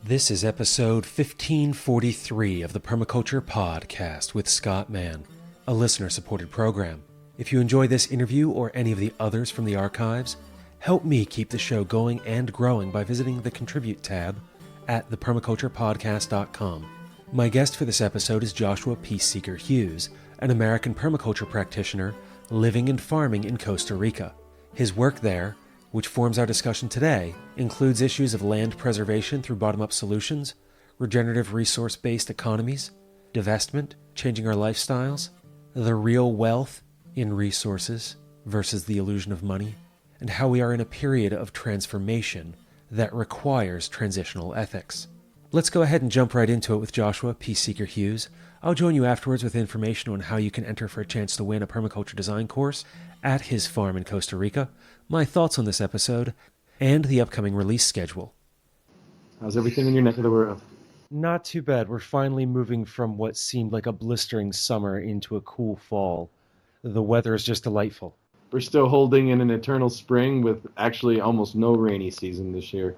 This is episode 1543 of the Permaculture Podcast with Scott Mann, a listener-supported program. If you enjoy this interview or any of the others from the archives, help me keep the show going and growing by visiting the Contribute tab at thepermaculturepodcast.com. My guest for this episode is Joshua Peace Seeker Hughes, an American permaculture practitioner living and farming in Costa Rica. His work there, which forms our discussion today, includes issues of land preservation through bottom-up solutions, regenerative resource-based economies, divestment, changing our lifestyles, the real wealth in resources versus the illusion of money, and how we are in a period of transformation that requires transitional ethics. Let's go ahead and jump right into it with Joshua Peace Seeker Hughes. I'll join you afterwards with information on how you can enter for a chance to win a permaculture design course at his farm in Costa Rica, my thoughts on this episode, and the upcoming release schedule. How's everything in your neck of the world? Not too bad. We're finally moving from what seemed like a blistering summer into a cool fall. The weather is just delightful. We're still holding in an eternal spring with actually almost no rainy season this year.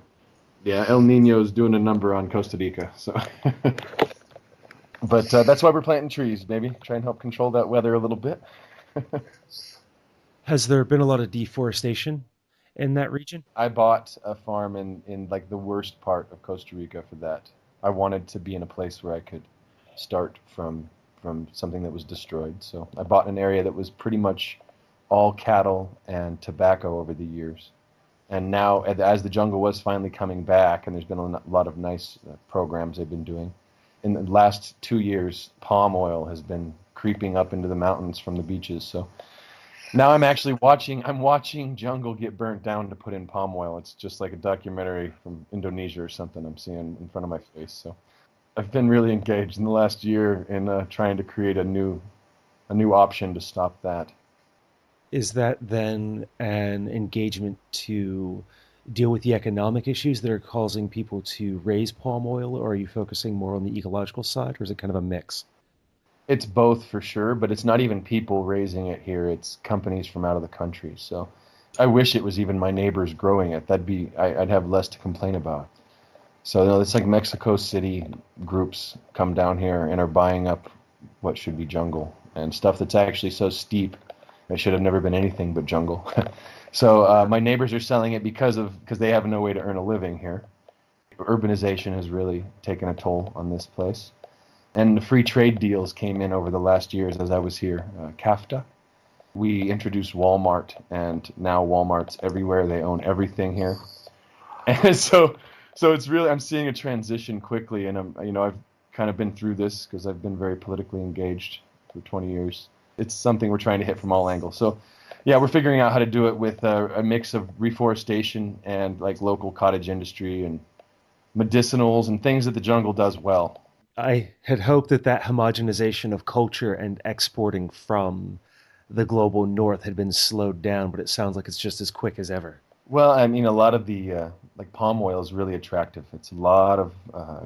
Yeah, El Nino is doing a number on Costa Rica. So, but that's why we're planting trees, maybe try and help control that weather a little bit. Has there been a lot of deforestation in that region? I bought a farm in like the worst part of Costa Rica for that. I wanted to be in a place where I could start from something that was destroyed. So I bought an area that was pretty much all cattle and tobacco over the years. And now, as the jungle was finally coming back, and there's been a lot of nice programs they've been doing, in the last 2 years, palm oil has been creeping up into the mountains from the beaches. So now I'm watching jungle get burnt down to put in palm oil. It's just like a documentary from Indonesia or something I'm seeing in front of my face. So I've been really engaged in the last year in trying to create a new option to stop that. Is that then an engagement to deal with the economic issues that are causing people to raise palm oil, or are you focusing more on the ecological side, or is it kind of a mix? It's both for sure, but it's not even people raising it here. It's companies from out of the country. So I wish it was even my neighbors growing it. I'd have less to complain about. So it's like Mexico City groups come down here and are buying up what should be jungle and stuff that's actually so steep it should have never been anything but jungle. So my neighbors are selling it because they have no way to earn a living here. Urbanization has really taken a toll on this place. And the free trade deals came in over the last years as I was here. CAFTA. We introduced Walmart, and now Walmart's everywhere. They own everything here. And so it's really, I'm seeing a transition quickly, and I've kind of been through this because I've been very politically engaged for 20 years. It's something we're trying to hit from all angles. So yeah, we're figuring out how to do it with a mix of reforestation and like local cottage industry and medicinals and things that the jungle does well. I had hoped that homogenization of culture and exporting from the global north had been slowed down, but it sounds like it's just as quick as ever. Well, I mean, a lot of the like palm oil is really attractive. It's a lot of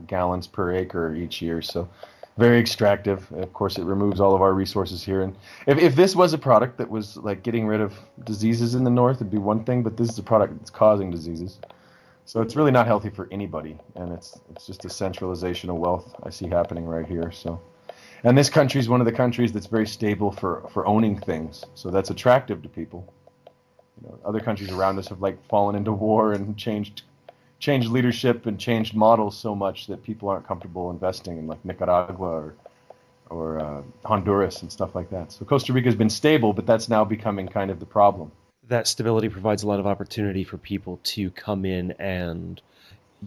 gallons per acre each year, so very extractive. Of course, it removes all of our resources here. And if this was a product that was like getting rid of diseases in the north, it'd be one thing, but this is a product that's causing diseases. So it's really not healthy for anybody, and it's just a centralization of wealth I see happening right here. So, and this country is one of the countries that's very stable for owning things, so that's attractive to people. Other countries around us have like fallen into war and changed leadership and changed models so much that people aren't comfortable investing in like Nicaragua or Honduras and stuff like that. So Costa Rica has been stable, but that's now becoming kind of the problem. That stability provides a lot of opportunity for people to come in and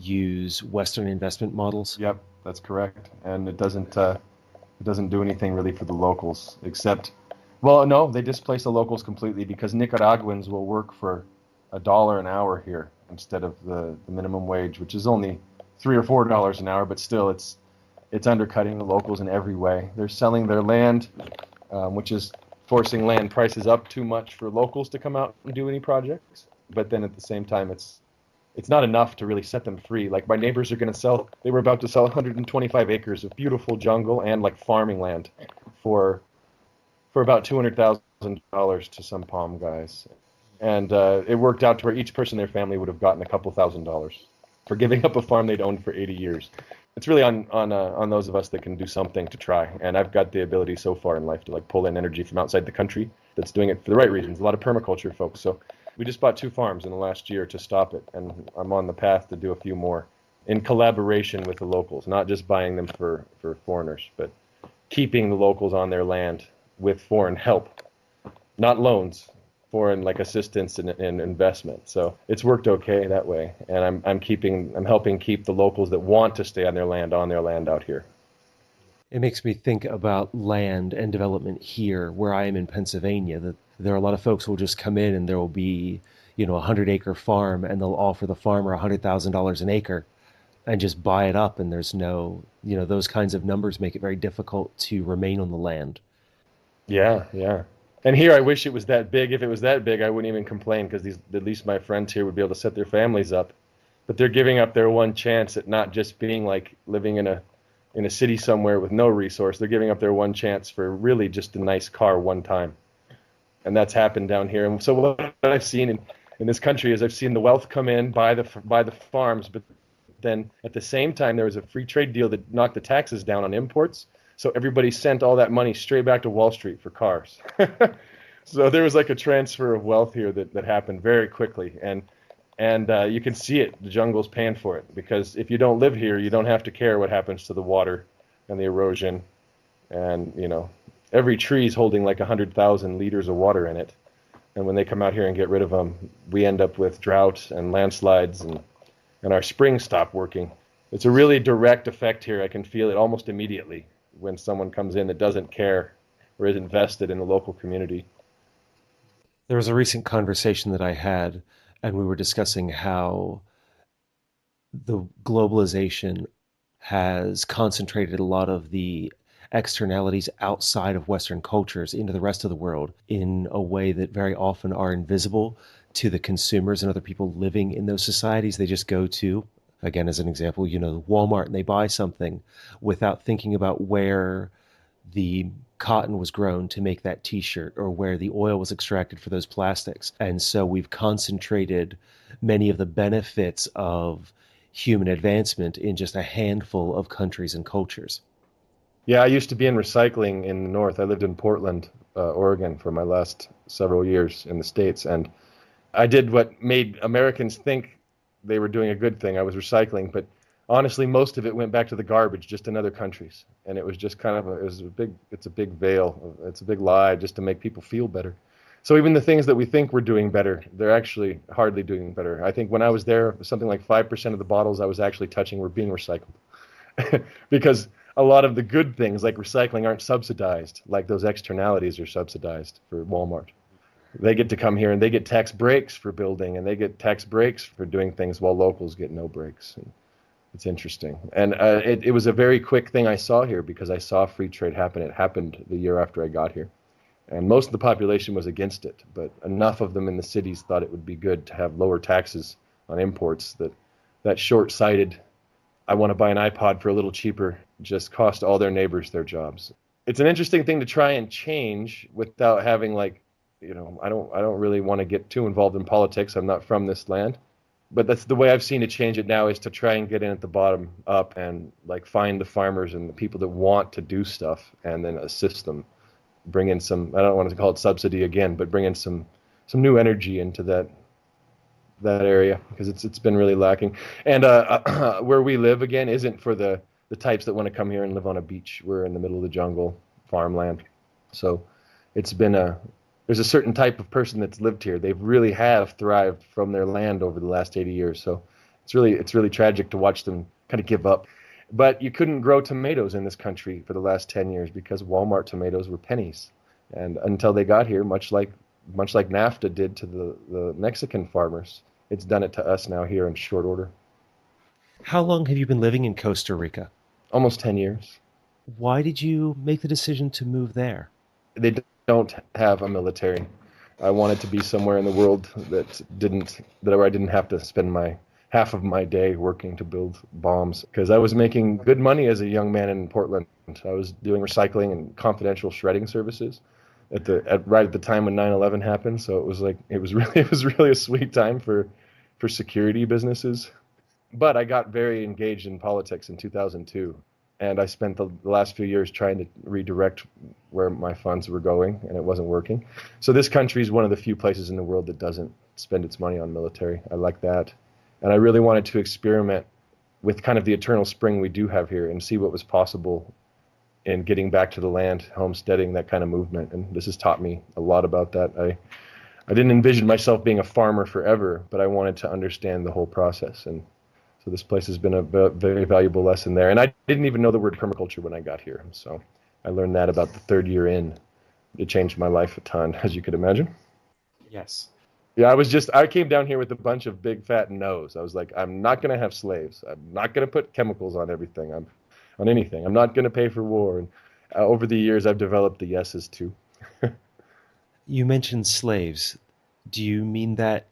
use Western investment models. Yep, that's correct. And it doesn't do anything really for the locals except, well, no, they displace the locals completely because Nicaraguans will work for $1 an hour here instead of the minimum wage, which is only $3 or $4 an hour, but still it's undercutting the locals in every way. They're selling their land, which is forcing land prices up too much for locals to come out and do any projects. But then at the same time, it's not enough to really set them free. Like my neighbors they were about to sell 125 acres of beautiful jungle and like farming land for about $200,000 to some palm guys. And it worked out to where each person in their family would have gotten a couple $1,000s. for giving up a farm they'd owned for 80 years. It's really on those of us that can do something to try. And I've got the ability so far in life to like pull in energy from outside the country that's doing it for the right reasons. A lot of permaculture folks. So we just bought 2 farms in the last year to stop it, and I'm on the path to do a few more in collaboration with the locals, not just buying them for foreigners, but keeping the locals on their land with foreign help, not loans, foreign like assistance and investment. So it's worked okay that way, and I'm helping keep the locals that want to stay on their land out here. It makes me think about land and development here, where I am in Pennsylvania, that there are a lot of folks who will just come in and there will be, a 100-acre farm, and they'll offer the farmer $100,000 an acre and just buy it up. And there's no, those kinds of numbers make it very difficult to remain on the land. Yeah, yeah. And here I wish it was that big. If it was that big, I wouldn't even complain, because at least my friends here would be able to set their families up. But they're giving up their one chance at not just being like living in a city somewhere with no resource. They're giving up their one chance for really just a nice car one time. And that's happened down here. And so what I've seen in this country is I've seen the wealth come in, buy the farms, but then at the same time there was a free trade deal that knocked the taxes down on imports. So everybody sent all that money straight back to Wall Street for cars. So there was like a transfer of wealth here that happened very quickly. And you can see it. The jungle's paying for it, because if you don't live here, you don't have to care what happens to the water and the erosion. And, every tree is holding like 100,000 liters of water in it. And when they come out here and get rid of them, we end up with drought and landslides, and our springs stop working. It's a really direct effect here. I can feel it almost immediately when someone comes in that doesn't care or is invested in the local community. There was a recent conversation that I had, and we were discussing how the globalization has concentrated a lot of the externalities outside of Western cultures into the rest of the world in a way that very often are invisible to the consumers and other people living in those societies. They just go to, again, as an example, Walmart, and they buy something without thinking about where the cotton was grown to make that t-shirt, or where the oil was extracted for those plastics. And so we've concentrated many of the benefits of human advancement in just a handful of countries and cultures. Yeah, I used to be in recycling in the north. I lived in Portland, Oregon for my last several years in the States. And I did what made Americans think they were doing a good thing. I was recycling, but honestly, most of it went back to the garbage, just in other countries. And it was just kind of it's a big veil. It's a big lie just to make people feel better. So even the things that we think we're doing better, they're actually hardly doing better. I think when I was there, something like 5% of the bottles I was actually touching were being recycled. Because a lot of the good things like recycling aren't subsidized, like those externalities are subsidized for Walmart. They get to come here and they get tax breaks for building, and they get tax breaks for doing things, while locals get no breaks. And it's interesting. And it was a very quick thing I saw here, because I saw free trade happen. It happened the year after I got here. And most of the population was against it, but enough of them in the cities thought it would be good to have lower taxes on imports that short-sighted, I want to buy an iPod for a little cheaper, just cost all their neighbors their jobs. It's an interesting thing to try and change without having I don't really want to get too involved in politics. I'm not from this land. But that's the way I've seen to change it now, is to try and get in at the bottom up and find the farmers and the people that want to do stuff, and then assist them. Bring in some, I don't want to call it subsidy again, but bring in some new energy into that area, because it's been really lacking. And where we live, again, isn't for the types that want to come here and live on a beach. We're in the middle of the jungle, farmland. So there's a certain type of person that's lived here. They've really have thrived from their land over the last 80 years. So it's really tragic to watch them kind of give up. But you couldn't grow tomatoes in this country for the last 10 years because Walmart tomatoes were pennies. And until they got here, much like NAFTA did to the Mexican farmers, it's done it to us now here in short order. How long have you been living in Costa Rica? Almost 10 years. Why did you make the decision to move there? They don't have a military. I wanted to be somewhere in the world where I didn't have to spend half of my day working to build bombs, because I was making good money as a young man in Portland. I was doing recycling and confidential shredding services right at the time when 9/11 happened. So it was really a sweet time for security businesses. But I got very engaged in politics in 2002, and I spent the last few years trying to redirect where my funds were going, and it wasn't working. So this country is one of the few places in the world that doesn't spend its money on military. I like that. And I really wanted to experiment with kind of the eternal spring we do have here and see what was possible in getting back to the land, homesteading, that kind of movement. And this has taught me a lot about that. I didn't envision myself being a farmer forever, but I wanted to understand the whole process. And so this place has been a very valuable lesson there. And I didn't even know the word permaculture when I got here. So I learned that about the third year in. It changed my life a ton, as you could imagine. Yes. Yeah, I came down here with a bunch of big fat no's. I was like, I'm not going to have slaves. I'm not going to put chemicals on everything. On anything. I'm not going to pay for war. And over the years, I've developed the yeses too. You mentioned slaves. Do you mean that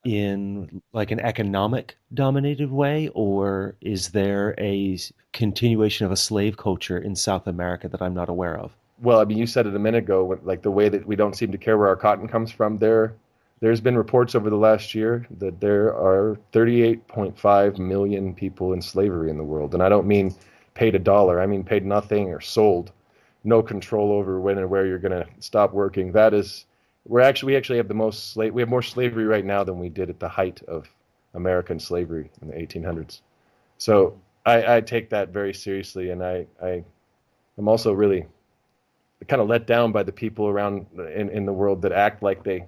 in like an economic dominated way, or is there a continuation of a slave culture in South America that I'm not aware of? Well, I mean, you said it a minute ago, like the way that we don't seem to care where our cotton comes from. There's been reports over the last year that there are 38.5 million people in slavery in the world. And I don't mean paid a dollar. I mean paid nothing or sold. No control over when and where you're going to stop working. We actually have we have more slavery right now than we did at the height of American slavery in the 1800s. So I take that very seriously, and I'm also really kind of let down by the people around in the world that act like they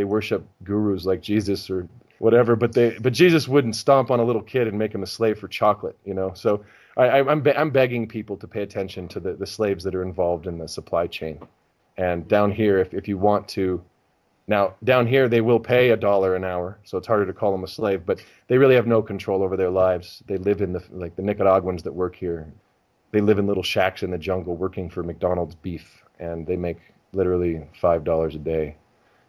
worship gurus like Jesus or whatever, but Jesus wouldn't stomp on a little kid and make him a slave for chocolate, you know. So I'm begging people to pay attention to the slaves that are involved in the supply chain. And down here, if you want to, now down here they will pay $1 an hour, so it's harder to call them a slave, but they really have no control over their lives. They live in the Nicaraguans that work here. They live in little shacks in the jungle working for McDonald's beef, and they make literally $5 a day.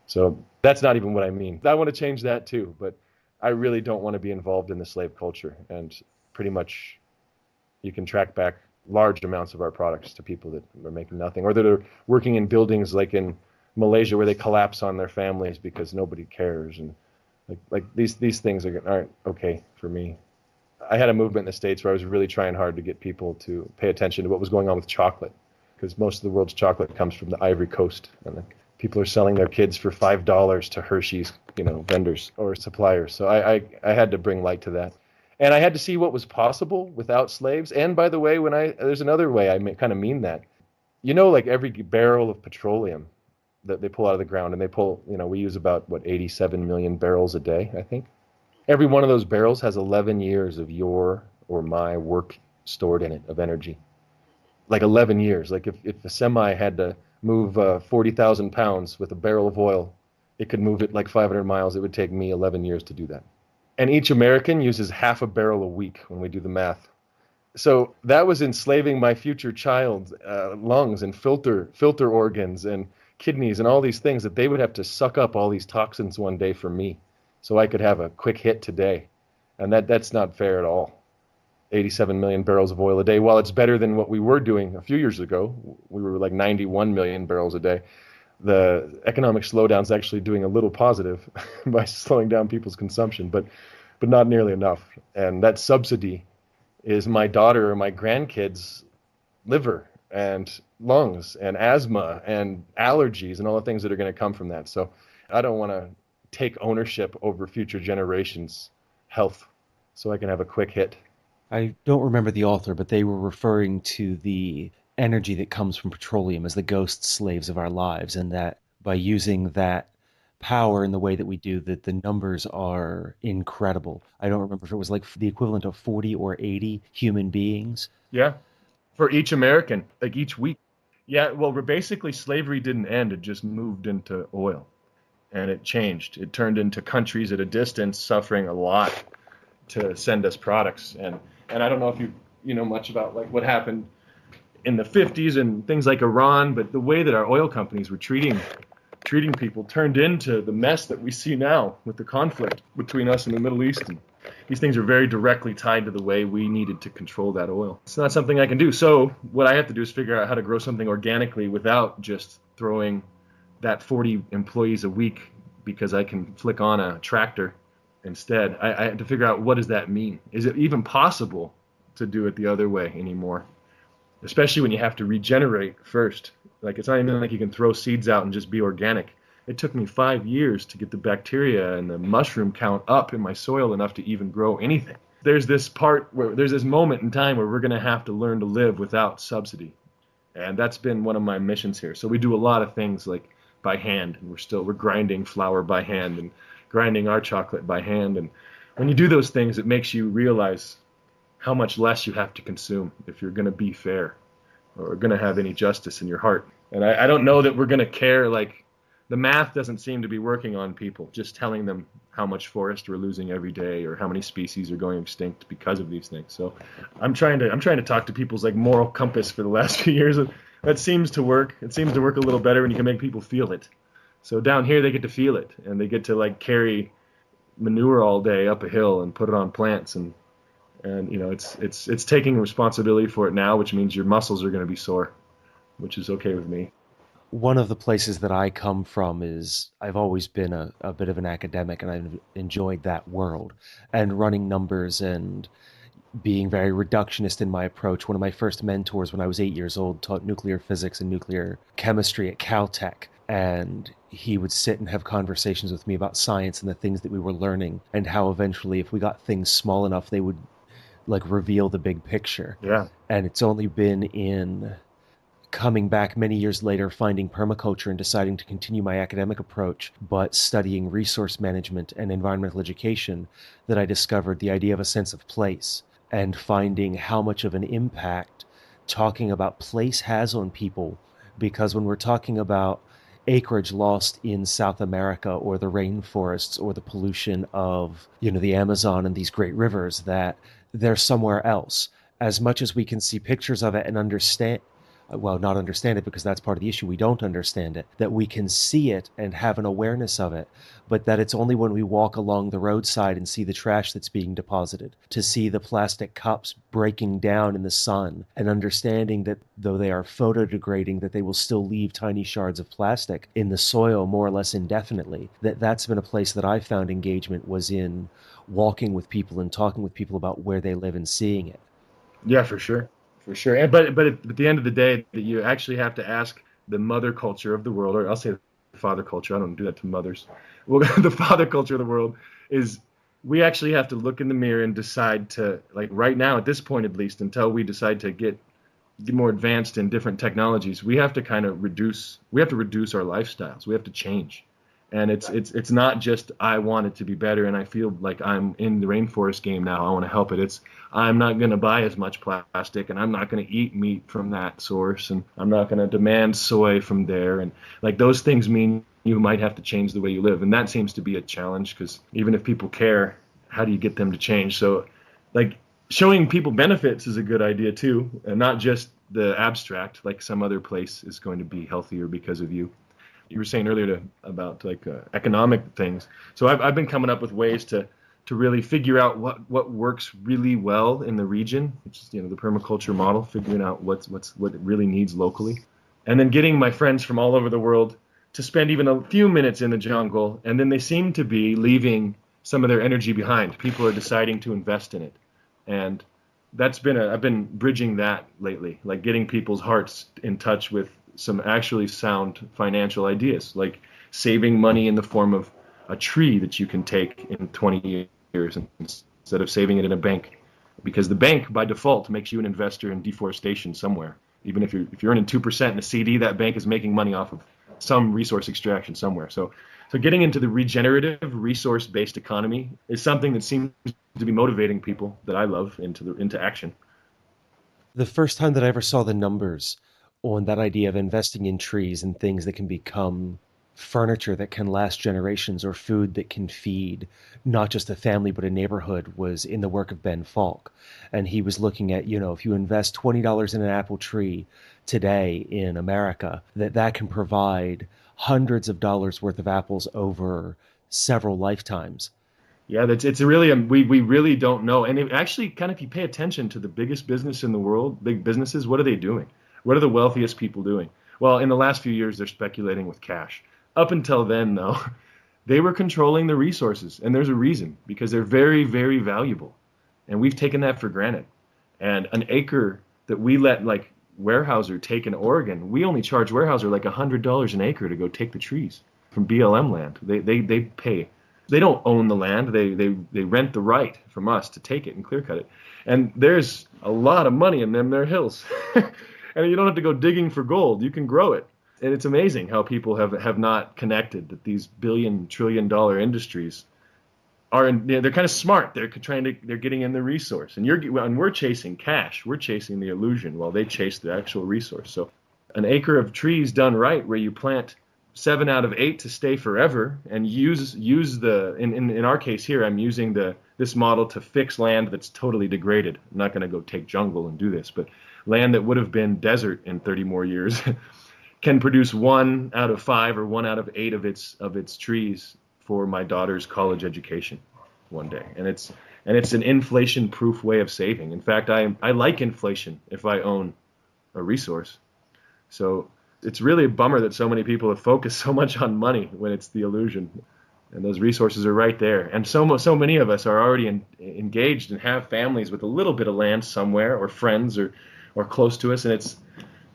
So that's not even what I mean. I want to change that too, but I really don't want to be involved in the slave culture. And pretty much you can track back large amounts of our products to people that are making nothing, or that are working in buildings like in Malaysia where they collapse on their families because nobody cares. And like these things aren't okay for me. I had a movement in the States where I was really trying hard to get people to pay attention to what was going on with chocolate, because most of the world's chocolate comes from the Ivory Coast. And people are selling their kids for $5 to Hershey's, vendors or suppliers. So I had to bring light to that. And I had to see what was possible without slaves. And by the way, there's another way I kind of mean that. Like every barrel of petroleum that they pull out of the ground, and we use about, 87 million barrels a day, I think. Every one of those barrels has 11 years of your or my work stored in it of energy. Like 11 years. Like if a semi had to move 40,000 pounds with a barrel of oil, it could move it like 500 miles. It would take me 11 years to do that. And each American uses half a barrel a week when we do the math. So that was enslaving my future child's lungs and filter organs and kidneys and all these things that they would have to suck up all these toxins one day for me so I could have a quick hit today. And that's not fair at all. 87 million barrels of oil a day. While it's better than what we were doing a few years ago, we were like 91 million barrels a day. The economic slowdown is actually doing a little positive by slowing down people's consumption, but not nearly enough. And that subsidy is my daughter or my grandkids' liver and lungs and asthma and allergies and all the things that are going to come from that. So I don't want to take ownership over future generations' health so I can have a quick hit. I don't remember the author, but they were referring to the energy that comes from petroleum as the ghost slaves of our lives, and that by using that power in the way that we do, that the numbers are incredible. I don't remember if it was like the equivalent of 40 or 80 human beings. Yeah, for each American, like each week. Yeah, well, basically slavery didn't end. It just moved into oil, and it changed. It turned into countries at a distance suffering a lot to send us products. And I don't know if you know much about like what happened in the 50s and things like Iran, but the way that our oil companies were treating people turned into the mess that we see now with the conflict between us and the Middle East. And these things are very directly tied to the way we needed to control that oil. It's not something I can do. So what I have to do is figure out how to grow something organically without just throwing that 40 employees a week because I can flick on a tractor instead. I had to figure out, what does that mean? Is it even possible to do it the other way anymore? Especially when you have to regenerate first. Like, it's not even like you can throw seeds out and just be organic. It took me 5 years to get the bacteria and the mushroom count up in my soil enough to even grow anything. There's this moment in time where we're going to have to learn to live without subsidy. And that's been one of my missions here. So we do a lot of things like by hand, and we're grinding flour by hand and grinding our chocolate by hand. And when you do those things, it makes you realize how much less you have to consume if you're going to be fair or going to have any justice in your heart. And I don't know that we're going to care. Like, the math doesn't seem to be working on people, just telling them how much forest we're losing every day or how many species are going extinct because of these things. So I'm trying to talk to people's like moral compass for the last few years. That seems to work. It seems to work a little better when you can make people feel it. So down here they get to feel it, and they get to like carry manure all day up a hill and put it on plants, and it's taking responsibility for it now, which means your muscles are going to be sore, which is okay with me. One of the places that I come from is I've always been a bit of an academic, and I've enjoyed that world and running numbers and being very reductionist in my approach. One of my first mentors when I was 8 years old taught nuclear physics and nuclear chemistry at Caltech. And he would sit and have conversations with me about science and the things that we were learning, and how eventually, if we got things small enough, they would like reveal the big picture. Yeah. And it's only been in coming back many years later, finding permaculture and deciding to continue my academic approach, but studying resource management and environmental education, that I discovered the idea of a sense of place, and finding how much of an impact talking about place has on people. Because when we're talking about acreage lost in South America or the rainforests or the pollution of, the Amazon and these great rivers, that they're somewhere else. As much as we can see pictures of it and understand, well, not understand it because that's part of the issue. We don't understand it, that we can see it and have an awareness of it, but that it's only when we walk along the roadside and see the trash that's being deposited, to see the plastic cups breaking down in the sun, and understanding that though they are photodegrading, that they will still leave tiny shards of plastic in the soil more or less indefinitely. That's been a place that I found engagement, was in walking with people and talking with people about where they live and seeing it. Yeah, for sure. For sure. And but at the end of the day, that you actually have to ask the mother culture of the world, or I'll say the father culture. I don't do that to mothers. Well, the father culture of the world is, we actually have to look in the mirror and decide to, like, right now, at this point at least, until we decide to get more advanced in different technologies, we have to reduce our lifestyles. We have to change. And it's not just, I want it to be better and I feel like I'm in the rainforest game now, I want to help it. It's, I'm not going to buy as much plastic, and I'm not going to eat meat from that source, and I'm not going to demand soy from there. And like, those things mean you might have to change the way you live. And that seems to be a challenge, because even if people care, how do you get them to change? So like, showing people benefits is a good idea too, and not just the abstract, like some other place is going to be healthier because of you. You were saying earlier about economic things. So I've been coming up with ways to really figure out what works really well in the region, which is, the permaculture model, figuring out what it really needs locally, and then getting my friends from all over the world to spend even a few minutes in the jungle, and then they seem to be leaving some of their energy behind. People are deciding to invest in it, and I've been bridging that lately, like getting people's hearts in touch with some actually sound financial ideas, like saving money in the form of a tree that you can take in 20 years instead of saving it in a bank, because the bank by default makes you an investor in deforestation somewhere. Even if you're earning 2% in a CD, that bank is making money off of some resource extraction somewhere. So getting into the regenerative, resource-based economy is something that seems to be motivating people that I love into action. The first time that I ever saw the numbers on that idea of investing in trees and things that can become furniture that can last generations, or food that can feed not just a family but a neighborhood, was in the work of Ben Falk. And he was looking at, if you invest $20 in an apple tree today in America, that can provide hundreds of dollars worth of apples over several lifetimes. Yeah, it's really, we really don't know. And it actually, kind of, if you pay attention to the biggest business in the world, big businesses, what are they doing? What are the wealthiest people doing? Well, in the last few years, they're speculating with cash. Up until then, though, They were controlling the resources, and there's a reason, because they're very, very valuable. And we've taken that for granted. And an acre that we let like Weyerhaeuser take in Oregon, we only charge Weyerhaeuser like $100 an acre to go take the trees from BLM land. They pay. They don't own the land. They rent the right from us to take it and clear cut it. And there's a lot of money in them there hills. And you don't have to go digging for gold. You can grow it. And it's amazing how people have not connected that these billion, $trillion industries they're kind of smart. They're getting in the resource, and we're chasing cash. We're chasing the illusion while they chase the actual resource. So an acre of trees done right, where you plant 7 out of 8 to stay forever, and use in our case here, I'm using this model to fix land that's totally degraded. I'm not going to go take jungle and do this, but land that would have been desert in 30 more years can produce 1 out of 5 or 1 out of 8 of its trees for my daughter's college education one day. And it's an inflation-proof way of saving. In fact, I like inflation if I own a resource. So it's really a bummer that so many people have focused so much on money when it's the illusion. And those resources are right there. And so many of us are already engaged and have families with a little bit of land somewhere, or friends or close to us. And it's,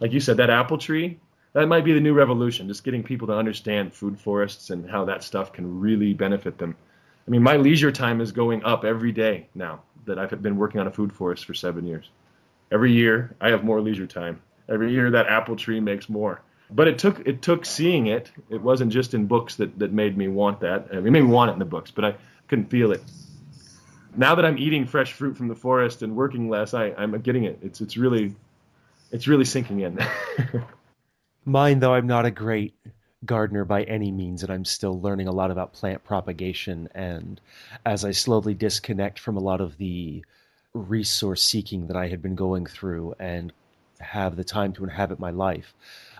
like you said, that apple tree, that might be the new revolution, just getting people to understand food forests and how that stuff can really benefit them. I mean, my leisure time is going up every day now that I've been working on a food forest for 7 years. Every year, I have more leisure time. Every year, that apple tree makes more. But it took seeing it. It wasn't just in books that made me want that. I mean, it made me want it in the books, but I couldn't feel it. Now that I'm eating fresh fruit from the forest and working less, I'm getting it. It's really sinking in. Mine, though, I'm not a great gardener by any means, and I'm still learning a lot about plant propagation. And as I slowly disconnect from a lot of the resource seeking that I had been going through and have the time to inhabit my life,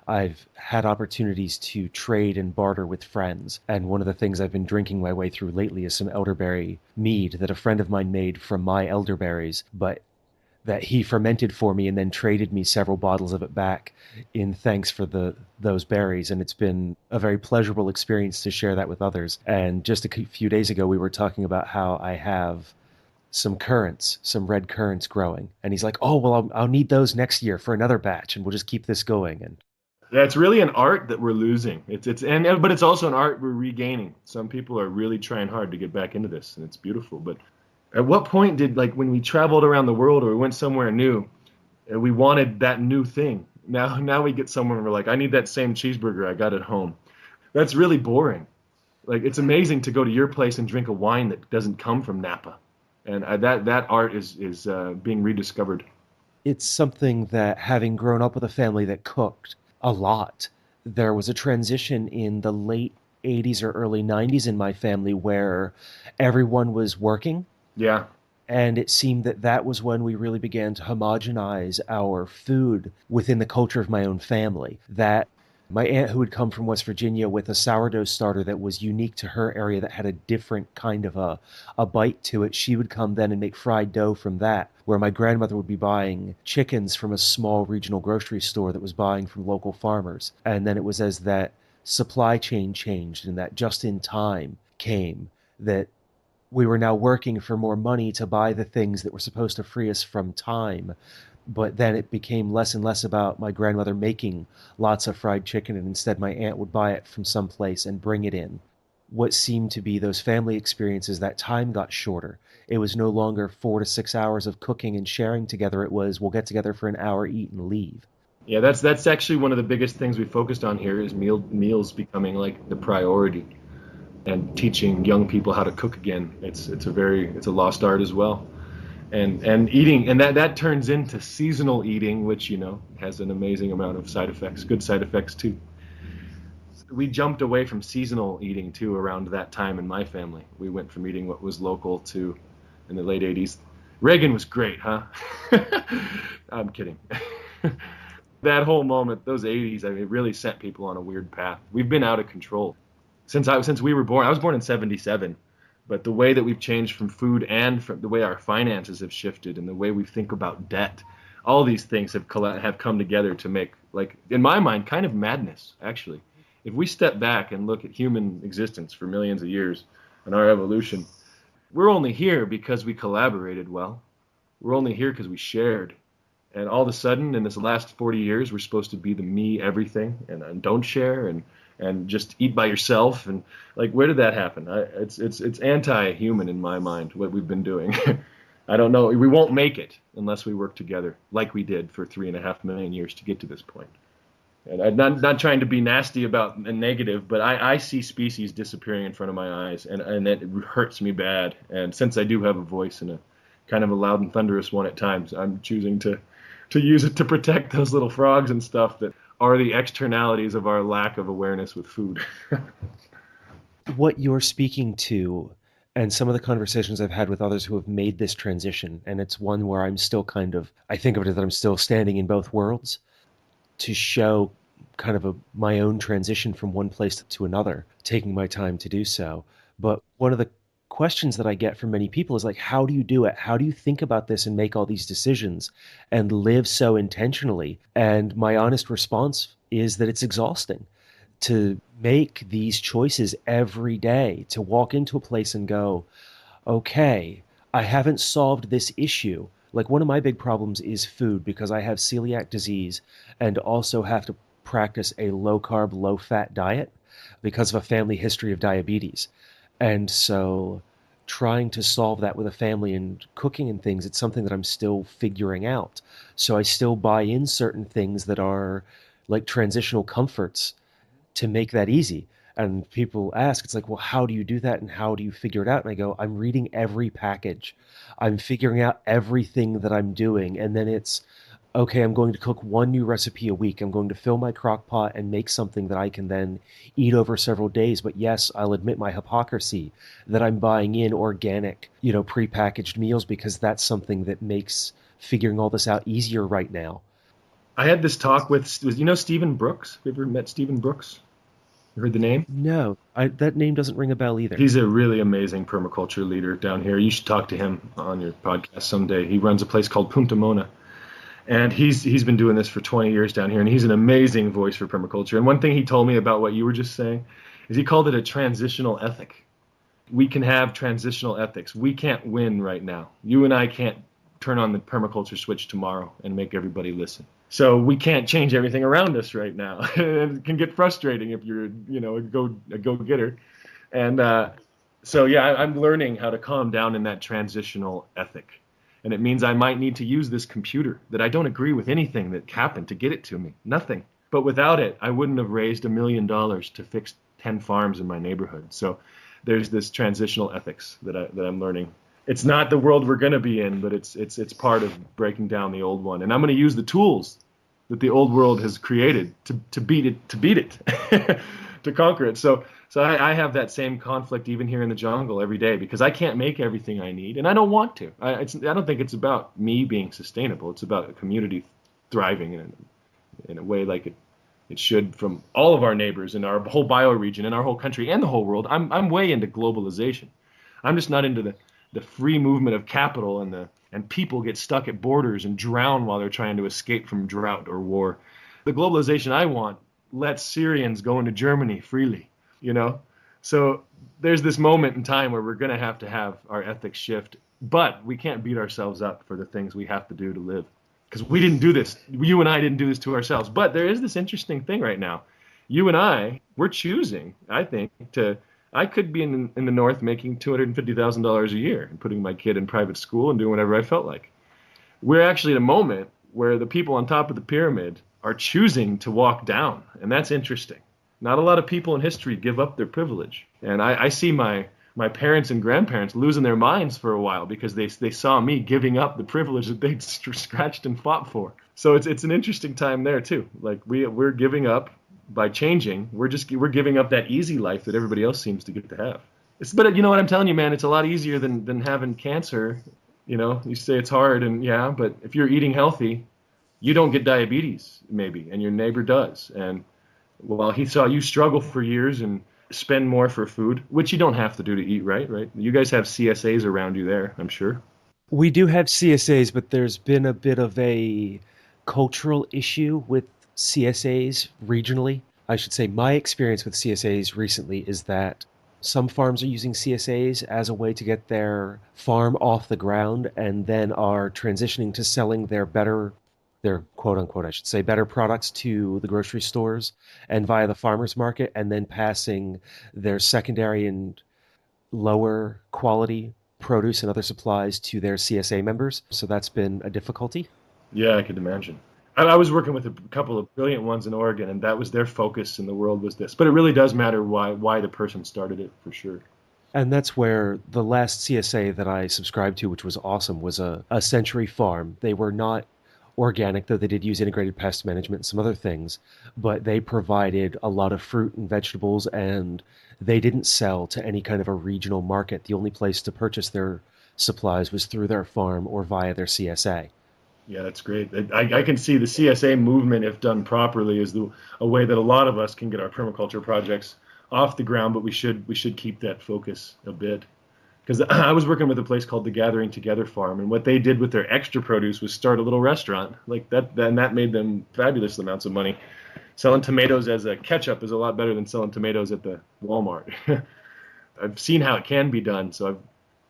I've had opportunities to trade and barter with friends. And one of the things I've been drinking my way through lately is some elderberry mead that a friend of mine made from my elderberries, but that he fermented for me and then traded me several bottles of it back in thanks for those berries. And it's been a very pleasurable experience to share that with others. And just a few days ago, we were talking about how I have some red currants growing. And he's like, oh, well, I'll need those next year for another batch, and we'll just keep this going. And yeah, it's really an art that we're losing. But it's also an art we're regaining. Some people are really trying hard to get back into this, and it's beautiful. But at what point did, like, when we traveled around the world or we went somewhere new, we wanted that new thing? Now we get somewhere and we're like, I need that same cheeseburger I got at home. That's really boring. Like, it's amazing to go to your place and drink a wine that doesn't come from Napa, and that art is being rediscovered. it's something that, having grown up with a family that cooked a lot, there was a transition in the late 80s or early 90s in my family where everyone was working. Yeah. And it seemed that that was when we really began to homogenize our food within the culture of my own family. That my aunt, who had come from West Virginia with a sourdough starter that was unique to her area, that had a different kind of a bite to it, she would come then and make fried dough from that. Where my grandmother would be buying chickens from a small regional grocery store that was buying from local farmers. And then it was as that supply chain changed and that just in time came, that we were now working for more money to buy the things that were supposed to free us from time. But then it became less and less about my grandmother making lots of fried chicken, and instead my aunt would buy it from someplace and bring it in. What seemed to be those family experiences, that time got shorter. It was no longer 4 to 6 hours of cooking and sharing together. It was, we'll get together for an hour, eat, and leave. Yeah, that's actually one of the biggest things we focused on here is meals becoming like the priority, and teaching young people how to cook again. It's a lost art as well. And eating, and that turns into seasonal eating, which, has an amazing amount of side effects, good side effects too. We jumped away from seasonal eating too around that time in my family. We went from eating what was local to, in the late 80s. Reagan was great, huh? I'm kidding. That whole moment, those 80s, it really sent people on a weird path. We've been out of control since we were born. I was born in 77. But the way that we've changed from food, and from the way our finances have shifted, and the way we think about debt, all these things have come together to make, like, in my mind, kind of madness, actually. If we step back and look at human existence for millions of years and our evolution, we're only here because we collaborated well. We're only here because we shared. And all of a sudden, in this last 40 years, we're supposed to be the me everything and don't share and just eat by yourself. And like, where did that happen? It's anti-human in my mind, what we've been doing. I don't know. We won't make it unless we work together like we did for 3.5 million years to get to this point. And I'm not trying to be nasty about and negative, but I see species disappearing in front of my eyes, and it hurts me bad. And since I do have a voice and a kind of a loud and thunderous one at times, I'm choosing to use it to protect those little frogs and stuff that are the externalities of our lack of awareness with food. What you're speaking to, and some of the conversations I've had with others who have made this transition, and it's one where I'm still I think of it as that I'm still standing in both worlds, to show kind of my own transition from one place to another, taking my time to do so. But one of the questions that I get from many people is like, how do you do it? How do you think about this and make all these decisions and live so intentionally? And my honest response is that it's exhausting to make these choices every day, to walk into a place and go, okay, I haven't solved this issue. Like, one of my big problems is food because I have celiac disease and also have to practice a low carb, low fat diet because of a family history of diabetes. And so trying to solve that with a family and cooking and things, it's something that I'm still figuring out. So I still buy in certain things that are like transitional comforts to make that easy. And people ask, it's like, well, how do you do that? And how do you figure it out? And I go, I'm reading every package. I'm figuring out everything that I'm doing. And then it's, okay, I'm going to cook one new recipe a week. I'm going to fill my crock pot and make something that I can then eat over several days. But yes, I'll admit my hypocrisy that I'm buying in organic, prepackaged meals because that's something that makes figuring all this out easier right now. I had this talk with, Stephen Brooks? Have you ever met Stephen Brooks? You heard the name? No, that name doesn't ring a bell either. He's a really amazing permaculture leader down here. You should talk to him on your podcast someday. He runs a place called Punta Mona. And he's been doing this for 20 years down here, and he's an amazing voice for permaculture. And one thing he told me about what you were just saying is he called it a transitional ethic. We can have transitional ethics. We can't win right now. You and I can't turn on the permaculture switch tomorrow and make everybody listen. So we can't change everything around us right now. It can get frustrating if you're, a go-getter. And I'm learning how to calm down in that transitional ethic. And it means I might need to use this computer that I don't agree with anything that happened to get it to me. Nothing. But without it, I wouldn't have raised $1 million to fix 10 farms in my neighborhood. So there's this transitional ethics that I'm learning. It's not the world we're going to be in, but it's part of breaking down the old one. And I'm going to use the tools that the old world has created to beat it, to conquer it. So I have that same conflict even here in the jungle every day because I can't make everything I need, and I don't want to. I don't think it's about me being sustainable. It's about a community thriving in a way like it should from all of our neighbors in our whole bioregion, in our whole country, and the whole world. I'm way into globalization. I'm just not into the free movement of capital and people get stuck at borders and drown while they're trying to escape from drought or war. The globalization I want lets Syrians go into Germany freely. So there's this moment in time where we're going to have our ethics shift, but we can't beat ourselves up for the things we have to do to live because we didn't do this. You and I didn't do this to ourselves. But there is this interesting thing right now. You and we're choosing, I think, I could be in the North making $250,000 a year and putting my kid in private school and doing whatever I felt like. We're actually at a moment where the people on top of the pyramid are choosing to walk down, and that's interesting. Not a lot of people in history give up their privilege. And I see my parents and grandparents losing their minds for a while because they saw me giving up the privilege that they'd scratched and fought for. So it's an interesting time there too. Like we're giving up by changing. We're giving up that easy life that everybody else seems to get to have. But you know what I'm telling you, man, it's a lot easier than having cancer. You say it's hard, and yeah, but if you're eating healthy, you don't get diabetes maybe, and your neighbor does. And while he saw you struggle for years and spend more for food, which you don't have to do to eat right? You guys have CSAs around you there, I'm sure. We do have CSAs, but there's been a bit of a cultural issue with CSAs regionally. I should say my experience with CSAs recently is that some farms are using CSAs as a way to get their farm off the ground and then are transitioning to selling their quote unquote, I should say, better products to the grocery stores and via the farmers market, and then passing their secondary and lower quality produce and other supplies to their CSA members. So that's been a difficulty. Yeah, I could imagine. I was working with a couple of brilliant ones in Oregon, and that was their focus in the world was this. But it really does matter why the person started it for sure. And that's where the last CSA that I subscribed to, which was awesome, was a Century Farm. They were not organic, though they did use integrated pest management and some other things, but they provided a lot of fruit and vegetables, and they didn't sell to any kind of a regional market. The only place to purchase their supplies was through their farm or via their CSA. Yeah, that's great. I can see the CSA movement, if done properly, is a way that a lot of us can get our permaculture projects off the ground. But we should keep that focus a bit. Because I was working with a place called the Gathering Together Farm, and what they did with their extra produce was start a little restaurant like that. Then that made them fabulous amounts of money. Selling tomatoes as a ketchup is a lot better than selling tomatoes at the Walmart. I've seen how it can be done, so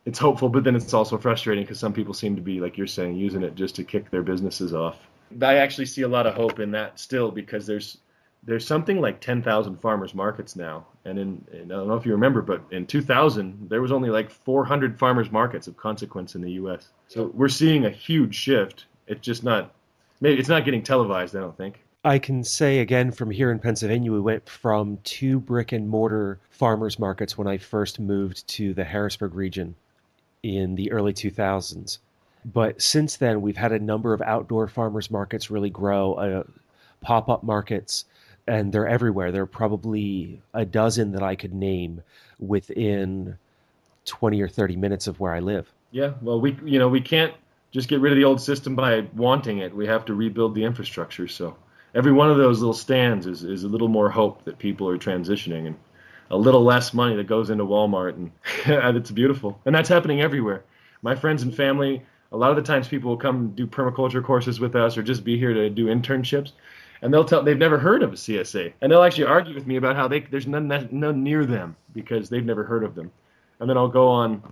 it's hopeful, but then it's also frustrating because some people seem to be, like you're saying, using it just to kick their businesses off. I actually see a lot of hope in that still because there's something like 10,000 farmers markets now. And I don't know if you remember, but in 2000, there was only like 400 farmers markets of consequence in the U.S. So we're seeing a huge shift. Maybe it's not getting televised, I don't think. I can say again from here in Pennsylvania, we went from 2 brick and mortar farmers markets when I first moved to the Harrisburg region in the early 2000s. But since then, we've had a number of outdoor farmers markets really grow, pop-up markets, and they're everywhere. There are probably a dozen that I could name within 20 or 30 minutes of where I live. Yeah, well, we can't just get rid of the old system by wanting it. We have to rebuild the infrastructure. So every one of those little stands is a little more hope that people are transitioning and a little less money that goes into Walmart, and it's beautiful. And that's happening everywhere. My friends and family, a lot of the times people will come do permaculture courses with us or just be here to do internships, and they'll tell they've never heard of a CSA, and they'll actually argue with me about how there's none near them because they've never heard of them. And then I'll go on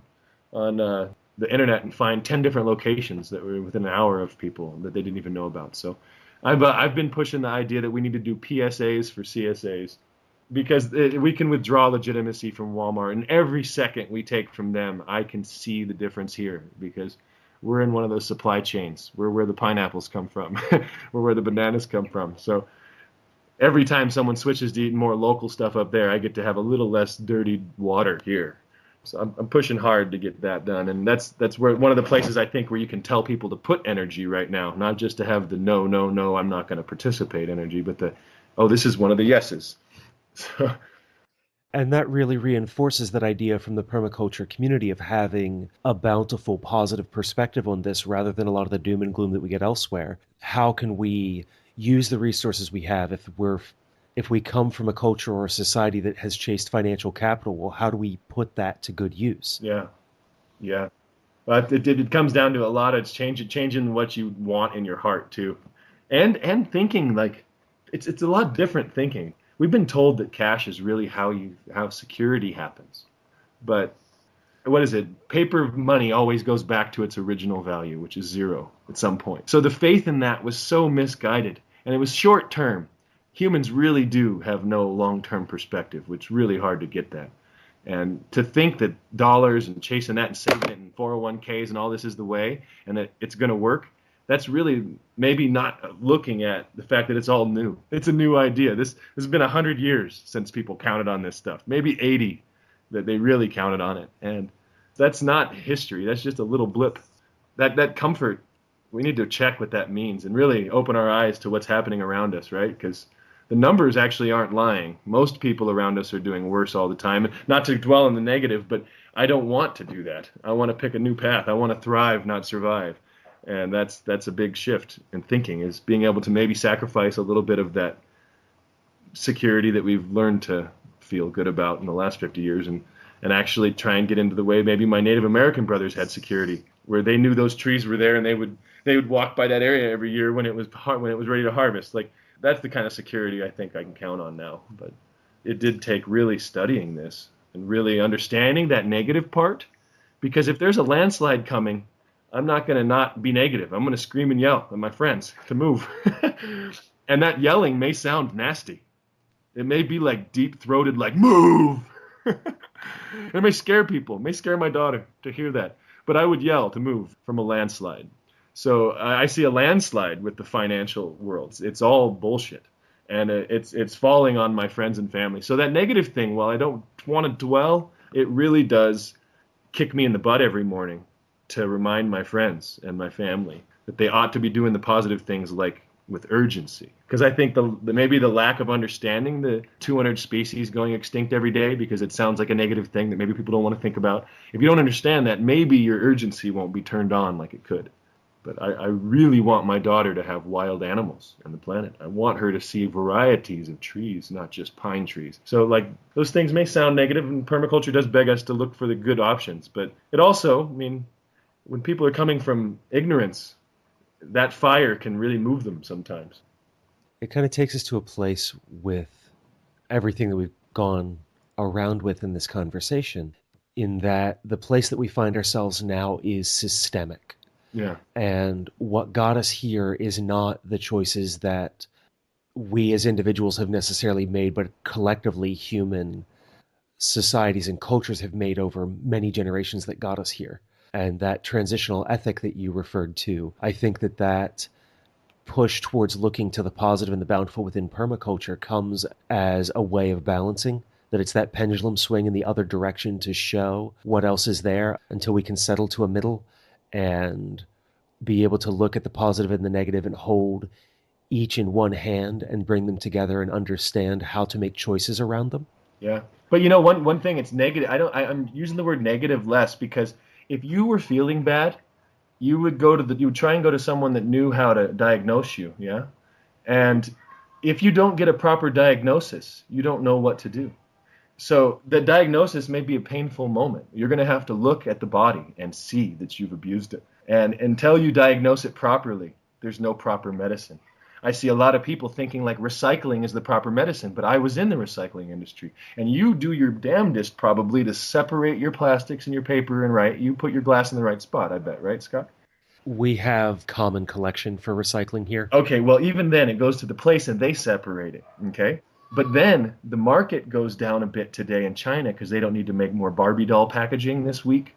the internet and find 10 different locations that were within an hour of people that they didn't even know about. So I've been pushing the idea that we need to do PSAs for CSAs, because we can withdraw legitimacy from Walmart, and every second we take from them, I can see the difference here because we're in one of those supply chains. We're where the pineapples come from. We're where the bananas come from. So every time someone switches to eating more local stuff up there, I get to have a little less dirty water here. So I'm pushing hard to get that done, and that's where one of the places I think where you can tell people to put energy right now, not just to have the no, I'm not going to participate energy, but this is one of the yeses. And that really reinforces that idea from the permaculture community of having a bountiful, positive perspective on this rather than a lot of the doom and gloom that we get elsewhere. How can we use the resources we have if we come from a culture or a society that has chased financial capital? Well, how do we put that to good use? Yeah. But it comes down to a lot of changing what you want in your heart too, and thinking like it's a lot different thinking. We've been told that cash is really how security happens. But what is it? Paper money always goes back to its original value, which is zero at some point. So the faith in that was so misguided, and it was short term. Humans really do have no long-term perspective, which is really hard to get that. And to think that dollars and chasing that and saving it in 401ks and all this is the way, and that it's going to work, that's really maybe not looking at the fact that it's all new. It's a new idea. This has been 100 years since people counted on this stuff, maybe 80 that they really counted on it. And that's not history. That's just a little blip. That comfort, we need to check what that means and really open our eyes to what's happening around us, right? Because the numbers actually aren't lying. Most people around us are doing worse all the time. Not to dwell on the negative, but I don't want to do that. I want to pick a new path. I want to thrive, not survive. And that's a big shift in thinking, is being able to maybe sacrifice a little bit of that security that we've learned to feel good about in the last 50 years and actually try and get into the way maybe my Native American brothers had security, where they knew those trees were there and they would walk by that area every year when it was ready to harvest. Like That's the kind of security I think I can count on now. But it did take really studying this and really understanding that negative part, because if there's a landslide coming, I'm not going to not be negative. I'm going to scream and yell at my friends to move. And that yelling may sound nasty. It may be like deep-throated, like, move! It may scare people. It may scare my daughter to hear that. But I would yell to move from a landslide. So I see a landslide with the financial world. It's all bullshit. And it's falling on my friends and family. So that negative thing, while I don't want to dwell, it really does kick me in the butt every morning to remind my friends and my family that they ought to be doing the positive things, like with urgency. Because I think maybe the lack of understanding the 200 species going extinct every day, because it sounds like a negative thing that maybe people don't want to think about. If you don't understand that, maybe your urgency won't be turned on like it could. But I really want my daughter to have wild animals on the planet. I want her to see varieties of trees, not just pine trees. So like those things may sound negative, and permaculture does beg us to look for the good options. But it also, I mean, when people are coming from ignorance, that fire can really move them sometimes. It kind of takes us to a place with everything that we've gone around with in this conversation, in that the place that we find ourselves now is systemic. Yeah. And what got us here is not the choices that we as individuals have necessarily made, but collectively human societies and cultures have made over many generations that got us here. And that transitional ethic that you referred to, I think that push towards looking to the positive and the bountiful within permaculture comes as a way of balancing, that it's that pendulum swing in the other direction to show what else is there until we can settle to a middle and be able to look at the positive and the negative and hold each in one hand and bring them together and understand how to make choices around them. Yeah. But you know, one thing, it's negative. I'm using the word negative less, because if you were feeling bad, you would try and go to someone that knew how to diagnose you. Yeah. And if you don't get a proper diagnosis, you don't know what to do. So the diagnosis may be a painful moment. You're going to have to look at the body and see that you've abused it. And until you diagnose it properly, there's no proper medicine. I see a lot of people thinking like recycling is the proper medicine, but I was in the recycling industry. And you do your damnedest probably to separate your plastics and your paper, and you put your glass in the right spot, I bet, right, Scott? We have common collection for recycling here. Okay, well, even then it goes to the place and they separate it, okay? But then the market goes down a bit today in China because they don't need to make more Barbie doll packaging this week,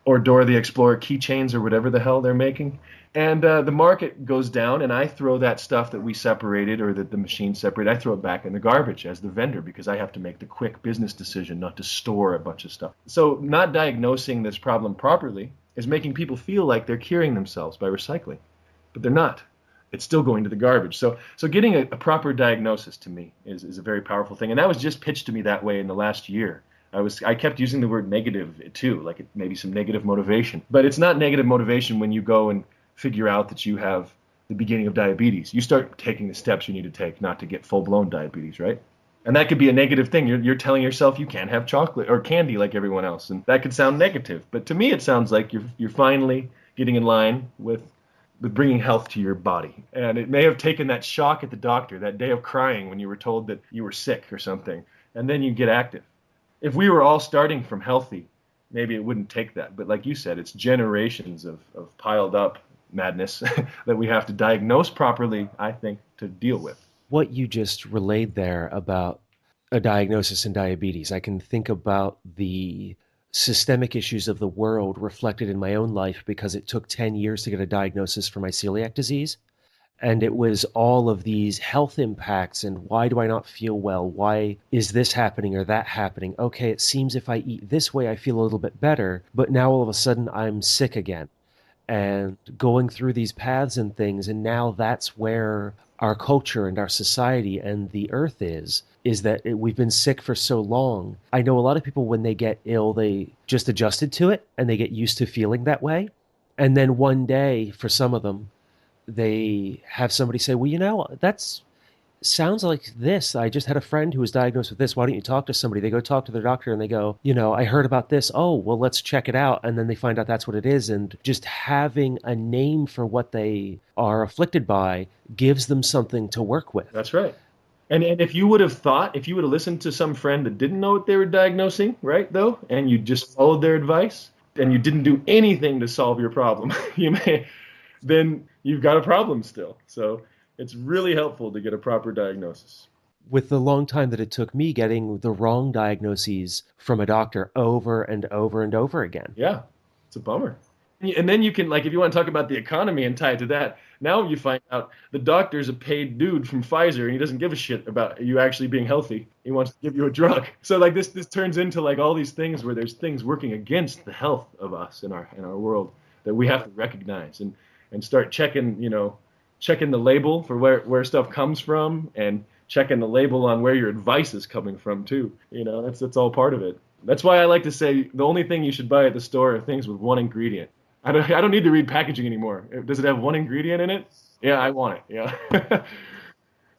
or Dora the Explorer keychains, or whatever the hell they're making. And the market goes down, and I throw that stuff that we separated, or that the machine separated, I throw it back in the garbage as the vendor, because I have to make the quick business decision not to store a bunch of stuff. So not diagnosing this problem properly is making people feel like they're curing themselves by recycling, but they're not. It's still going to the garbage. So getting a proper diagnosis, to me, is a very powerful thing. And that was just pitched to me that way in the last year. I kept using the word negative too, like it maybe some negative motivation. But it's not negative motivation when you go and figure out that you have the beginning of diabetes. You start taking the steps you need to take not to get full-blown diabetes, right? And that could be a negative thing. You're telling yourself you can't have chocolate or candy like everyone else. And that could sound negative. But to me, it sounds like you're finally getting in line with bringing health to your body. And it may have taken that shock at the doctor, that day of crying when you were told that you were sick or something, and then you get active. If we were all starting from healthy, maybe it wouldn't take that. But like you said, it's generations of piled up madness that we have to diagnose properly, I think, to deal with. What you just relayed there about a diagnosis in diabetes, I can think about the systemic issues of the world reflected in my own life, because it took 10 years to get a diagnosis for my celiac disease. And it was all of these health impacts, and why do I not feel well? Why is this happening or that happening? Okay, it seems if I eat this way, I feel a little bit better, but now all of a sudden I'm sick again. And going through these paths and things, and now that's where our culture and our society and the earth is that we've been sick for so long. I know a lot of people, when they get ill, they just adjusted to it and they get used to feeling that way. And then one day, for some of them, they have somebody say, well, that's sounds like this. I just had a friend who was diagnosed with this. Why don't you talk to somebody? They go talk to their doctor and they go, I heard about this. Oh, well, let's check it out. And then they find out that's what it is. And just having a name for what they are afflicted by gives them something to work with. That's right. And if you would have thought, if you would have listened to some friend that didn't know what they were diagnosing, right, though, and you just followed their advice and you didn't do anything to solve your problem, then you've got a problem still. So it's really helpful to get a proper diagnosis. With the long time that it took me getting the wrong diagnoses from a doctor over and over and over again. Yeah, it's a bummer. And then you can, like, if you want to talk about the economy and tie it to that, now you find out the doctor's a paid dude from Pfizer and he doesn't give a shit about you actually being healthy. He wants to give you a drug. So like this turns into like all these things where there's things working against the health of us in our world that we have to recognize and start checking, checking the label for where stuff comes from and checking the label on where your advice is coming from too. That's all part of it. That's why I like to say the only thing you should buy at the store are things with one ingredient. I don't need to read packaging anymore. Does it have one ingredient in it? Yeah, I want it. Yeah.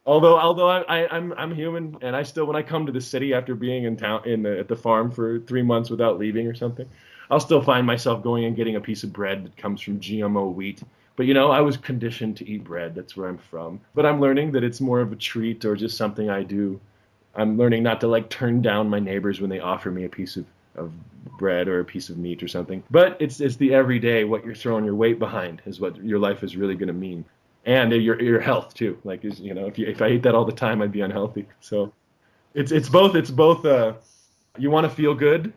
although I'm human, and I still, when I come to the city after being in town at the farm for 3 months without leaving or something, I'll still find myself going and getting a piece of bread that comes from GMO wheat. But I was conditioned to eat bread. That's where I'm from. But I'm learning that it's more of a treat or just something I do. I'm learning not to like turn down my neighbors when they offer me a piece of bread or a piece of meat or something. But it's the everyday, what you're throwing your weight behind is what your life is really going to mean. And your health too. Like, if I ate that all the time, I'd be unhealthy. So it's both you want to feel good,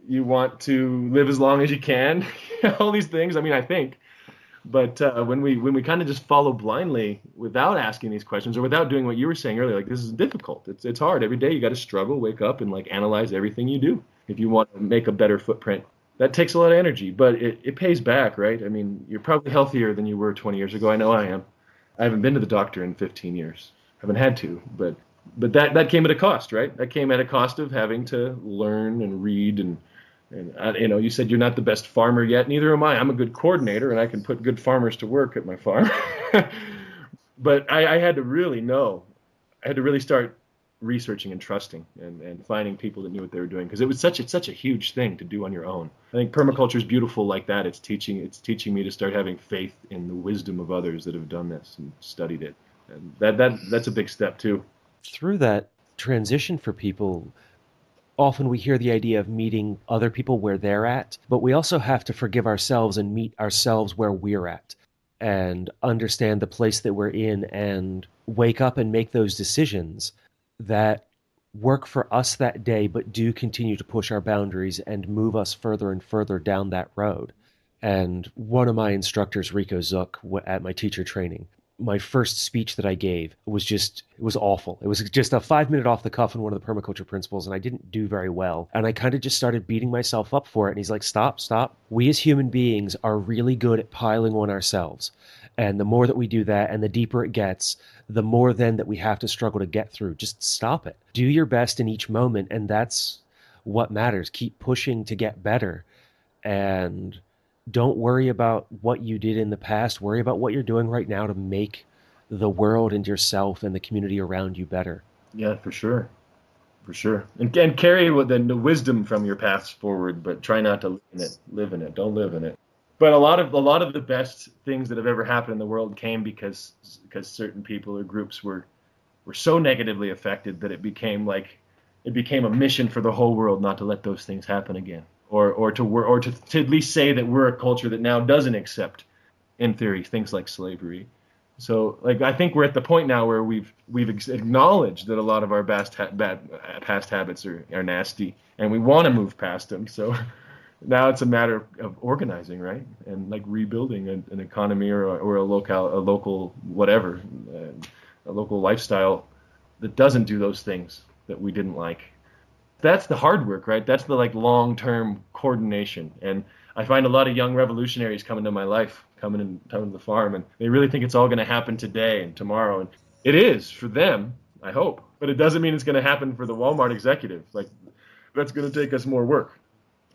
you want to live as long as you can, all these things. I mean, I think. But when we kind of just follow blindly without asking these questions or without doing what you were saying earlier, like this is difficult. It's hard. Every day you got to struggle, wake up, and like analyze everything you do if you want to make a better footprint. That takes a lot of energy, but it pays back, right? I mean, you're probably healthier than you were 20 years ago. I know I am. I haven't been to the doctor in 15 years. Haven't had to, but that came at a cost, right? That came at a cost of having to learn and read and you said you're not the best farmer yet. Neither am I. I'm a good coordinator, and I can put good farmers to work at my farm. But I had to really know. I had to really start researching and trusting and finding people that knew what they were doing, because it was such a huge thing to do on your own. I think permaculture is beautiful like that. It's teaching me to start having faith in the wisdom of others that have done this and studied it, and that's a big step too. Through that transition for people, often we hear the idea of meeting other people where they're at, but we also have to forgive ourselves and meet ourselves where we're at and understand the place that we're in and wake up and make those decisions that work for us that day, but do continue to push our boundaries and move us further and further down that road. And one of my instructors, Rico Zook, at my teacher training, my first speech that I gave it was awful. It was just a 5-minute off the cuff on one of the permaculture principles, and I didn't do very well. And I kind of just started beating myself up for it. And he's like, stop. We as human beings are really good at piling on ourselves. And the more that we do that and the deeper it gets, the more then that we have to struggle to get through. Just stop it. Do your best in each moment. And that's what matters. Keep pushing to get better. And don't worry about what you did in the past. Worry about what you're doing right now to make the world and yourself and the community around you better. Yeah, for sure. For sure. And carry the wisdom from your paths forward, but try not to live in it. Live in it. Don't live in it. But a lot of the best things that have ever happened in the world came because certain people or groups were so negatively affected that it became a mission for the whole world not to let those things happen again. Or to at least say that we're a culture that now doesn't accept, in theory, things like slavery. So, I think we're at the point now where we've acknowledged that a lot of our past habits are nasty, and we want to move past them. So now it's a matter of organizing, right, and rebuilding an economy or a local whatever, a local lifestyle that doesn't do those things that we didn't like. That's the hard work, right? That's the long-term coordination. And I find a lot of young revolutionaries coming to my life, coming to the farm, and they really think it's all going to happen today and tomorrow. And it is for them, I hope. But it doesn't mean it's going to happen for the Walmart executive. That's going to take us more work.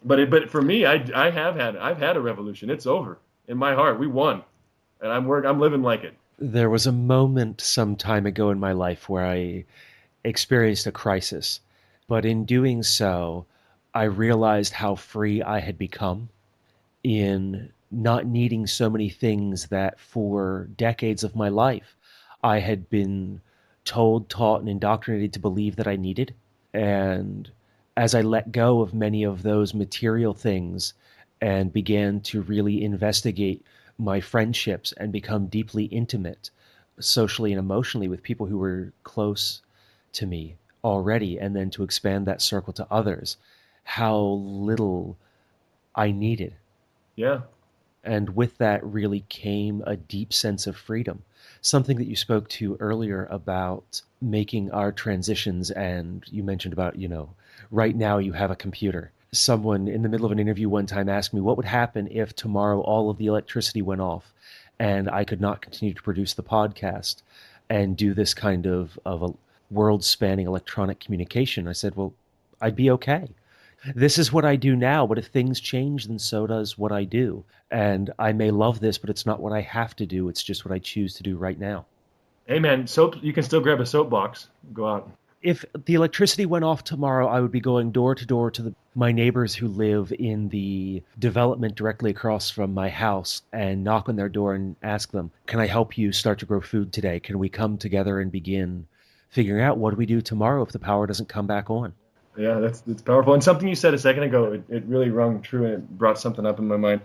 But for me, I've had a revolution. It's over in my heart. We won, and I'm living like it. There was a moment some time ago in my life where I experienced a crisis, but in doing so, I realized how free I had become in not needing so many things that for decades of my life I had been told, taught, and indoctrinated to believe that I needed. And as I let go of many of those material things and began to really investigate my friendships and become deeply intimate socially and emotionally with people who were close to me already, and then to expand that circle to others, how little I needed. Yeah. And with that really came a deep sense of freedom. Something that you spoke to earlier about making our transitions, and you mentioned about, right now you have a computer. Someone in the middle of an interview one time asked me what would happen if tomorrow all of the electricity went off and I could not continue to produce the podcast and do this kind of a world spanning electronic communication. I said, well, I'd be okay. This is what I do now, but if things change, then so does what I do. And I may love this, but it's not what I have to do. It's just what I choose to do right now. Hey man, soap. You can still grab a soapbox. Go out. If the electricity went off tomorrow, I would be going door to door to my neighbors who live in the development directly across from my house and knock on their door and ask them, can I help you start to grow food today? Can we come together and begin figuring out what do we do tomorrow if the power doesn't come back on? Yeah, that's powerful. And something you said a second ago, it really rung true and it brought something up in my mind.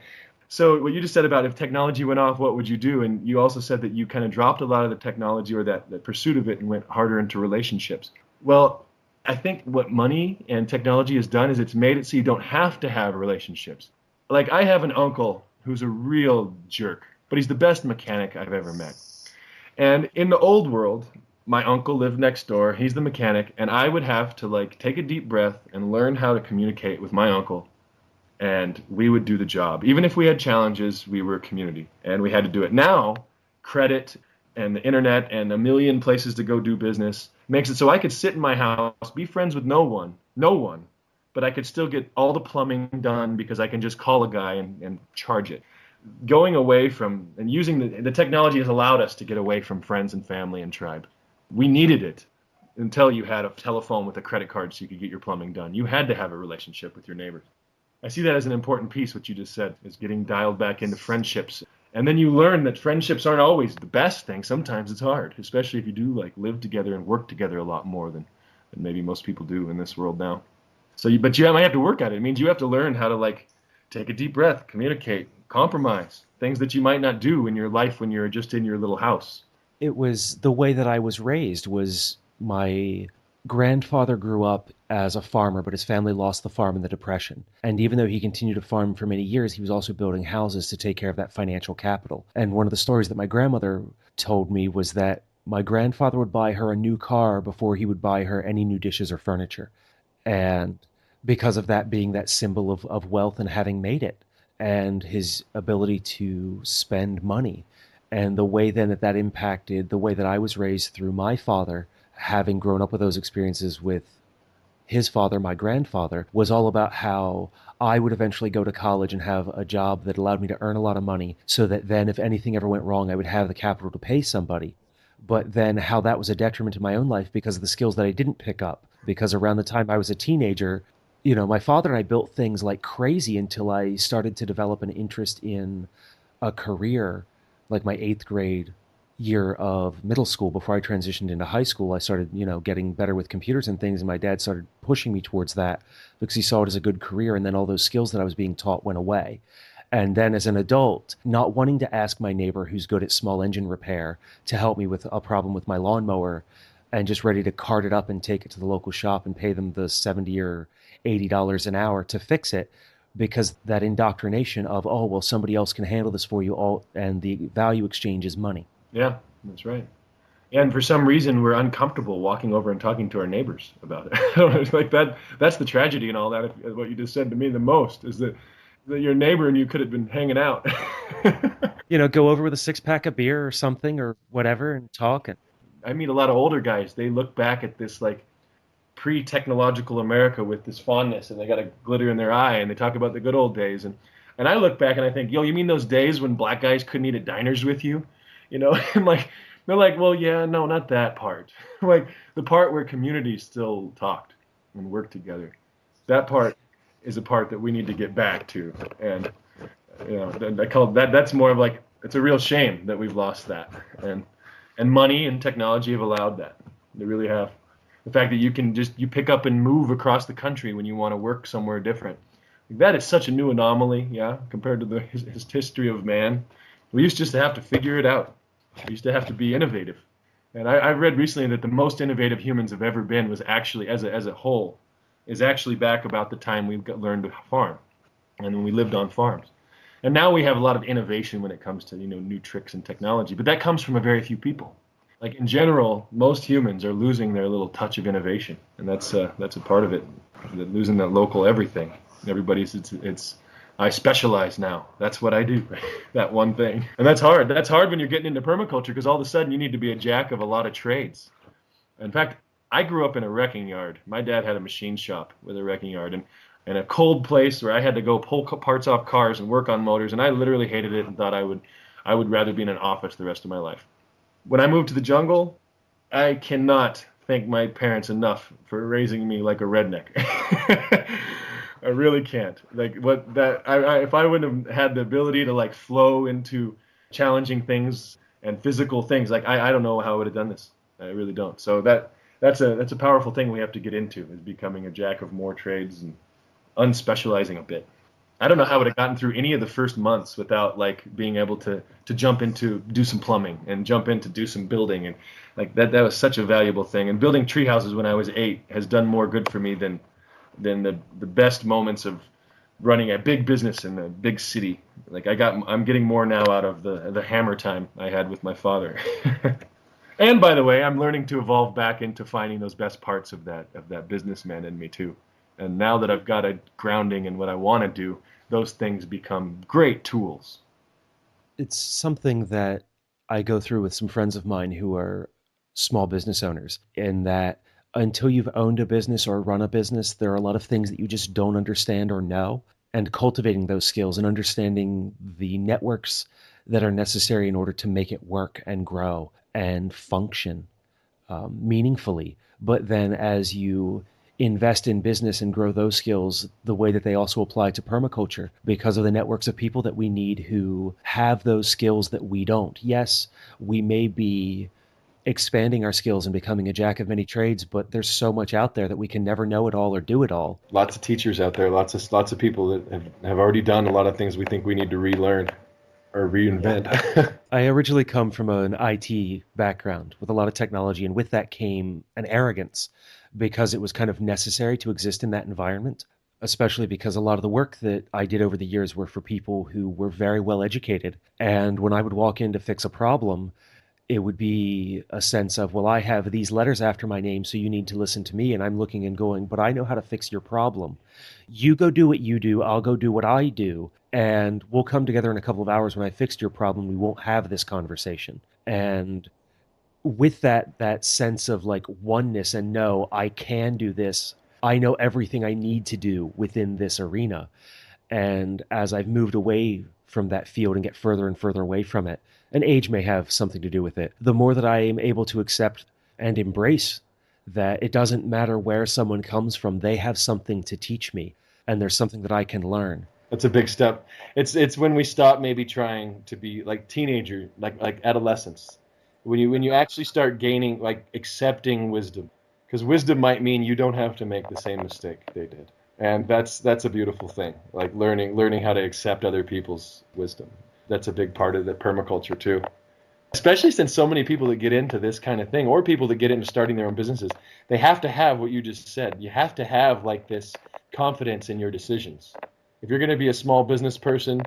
So what you just said about if technology went off, what would you do? And you also said that you kind of dropped a lot of the technology or that pursuit of it and went harder into relationships. Well, I think what money and technology has done is it's made it so you don't have to have relationships. Like I have an uncle who's a real jerk, but he's the best mechanic I've ever met. And in the old world, my uncle lived next door. He's the mechanic, and I would have to like take a deep breath and learn how to communicate with my uncle, and we would do the job. Even if we had challenges, we were a community, and we had to do it. Now, credit and the internet and a million places to go do business makes it so I could sit in my house, be friends with no one, but I could still get all the plumbing done because I can just call a guy and charge it. Going away from and using the technology has allowed us to get away from friends and family and tribe. We needed it until you had a telephone with a credit card so you could get your plumbing done. You had to have a relationship with your neighbors. I see that as an important piece, what you just said, is getting dialed back into friendships. And then you learn that friendships aren't always the best thing. Sometimes it's hard, especially if you do like live together and work together a lot more than maybe most people do in this world now. But you might have to work at it. It means you have to learn how to like take a deep breath, communicate, compromise, things that you might not do in your life when you're just in your little house. It was the way that I was raised. Was my grandfather grew up as a farmer, but his family lost the farm in the Depression. And even though he continued to farm for many years, he was also building houses to take care of that financial capital. And one of the stories that my grandmother told me was that my grandfather would buy her a new car before he would buy her any new dishes or furniture. And because of that being that symbol of wealth and having made it, and his ability to spend money. And the way then that that impacted the way that I was raised through my father, having grown up with those experiences with his father, my grandfather, was all about how I would eventually go to college and have a job that allowed me to earn a lot of money so that then if anything ever went wrong, I would have the capital to pay somebody. But then how that was a detriment to my own life because of the skills that I didn't pick up. Because around the time I was a teenager, my father and I built things like crazy until I started to develop an interest in a career, like my eighth grade year of middle school before I transitioned into high school. I started, getting better with computers and things, and my dad started pushing me towards that because he saw it as a good career, and then all those skills that I was being taught went away. And then as an adult, not wanting to ask my neighbor who's good at small engine repair to help me with a problem with my lawnmower and just ready to cart it up and take it to the local shop and pay them the 70 or $80 an hour to fix it, because that indoctrination of, oh, well, somebody else can handle this for you all, and the value exchange is money. Yeah, that's right. And for some reason, we're uncomfortable walking over and talking to our neighbors about it. Like that's the tragedy and all that. What you just said to me the most is that your neighbor and you could have been hanging out. Go over with a six-pack of beer or something or whatever and talk. And I meet a lot of older guys. They look back at this like pre-technological America with this fondness, and they got a glitter in their eye, and they talk about the good old days. And I look back and I think, yo, you mean those days when black guys couldn't eat at diners with you? And like they're like, well, yeah, no, not that part. Like the part where communities still talked and worked together. That part is a part that we need to get back to. And I call that that's more of like it's a real shame that we've lost that. And money and technology have allowed that. They really have. The fact that you pick up and move across the country when you want to work somewhere different. That is such a new anomaly, yeah, compared to his history of man. We used just to have to figure it out. We used to have to be innovative. And I've read recently that the most innovative humans have ever been was actually, as a whole, is actually back about the time we learned to farm and when we lived on farms. And now we have a lot of innovation when it comes to new tricks and technology, but that comes from a very few people. Like in general, most humans are losing their little touch of innovation, and that's a part of it. Losing that local everything. Everybody's it's I specialize now. That's what I do. That one thing. And that's hard. That's hard when you're getting into permaculture because all of a sudden you need to be a jack of a lot of trades. In fact, I grew up in a wrecking yard. My dad had a machine shop with a wrecking yard and a cold place where I had to go pull parts off cars and work on motors, and I literally hated it and thought I would rather be in an office the rest of my life. When I moved to the jungle, I cannot thank my parents enough for raising me like a redneck. I really can't. Like if I wouldn't have had the ability to like flow into challenging things and physical things, like I don't know how I would have done this. I really don't. So that's a powerful thing we have to get into is becoming a jack of more trades and unspecializing a bit. I don't know how I would have gotten through any of the first months without like being able to jump into do some plumbing and jump in to do some building, and like that was such a valuable thing. And building tree houses when I was 8 has done more good for me than the best moments of running a big business in a big city. Like I'm getting more now out of the hammer time I had with my father. And by the way, I'm learning to evolve back into finding those best parts of that businessman in me too. And now that I've got a grounding in what I want to do, those things become great tools. It's something that I go through with some friends of mine who are small business owners, in that until you've owned a business or run a business, there are a lot of things that you just don't understand or know. And cultivating those skills and understanding the networks that are necessary in order to make it work and grow and function meaningfully. But then as you invest in business and grow those skills, the way that they also apply to permaculture, because of the networks of people that we need who have those skills that we don't. Yes, we may be expanding our skills and becoming a jack of many trades, but there's so much out there that we can never know it all or do it all. Lots of teachers out there, lots of people that have already done a lot of things we think we need to relearn or reinvent. I originally come from an IT background with a lot of technology, and with that came an arrogance because it was kind of necessary to exist in that environment, especially because a lot of the work that I did over the years were for people who were very well educated. And when I would walk in to fix a problem, it would be a sense of, well, I have these letters after my name, so you need to listen to me. And I'm looking and going, but I know how to fix your problem. You go do what you do. I'll go do what I do. And we'll come together in a couple of hours when I fixed your problem. We won't have this conversation. And with that sense of like oneness and no, I can do this. I know everything I need to do within this arena. And as I've moved away from that field and get further and further away from it, and age may have something to do with it, the more that I am able to accept and embrace that it doesn't matter where someone comes from, they have something to teach me, and there's something that I can learn. That's a big step. It's when we stop maybe trying to be like teenager, like adolescence. When you actually start gaining, like accepting wisdom, because wisdom might mean you don't have to make the same mistake they did. And that's a beautiful thing, like learning how to accept other people's wisdom. That's a big part of the permaculture too. Especially since so many people that get into this kind of thing, or people that get into starting their own businesses, they have to have what you just said. You have to have like this confidence in your decisions. If you're going to be a small business person,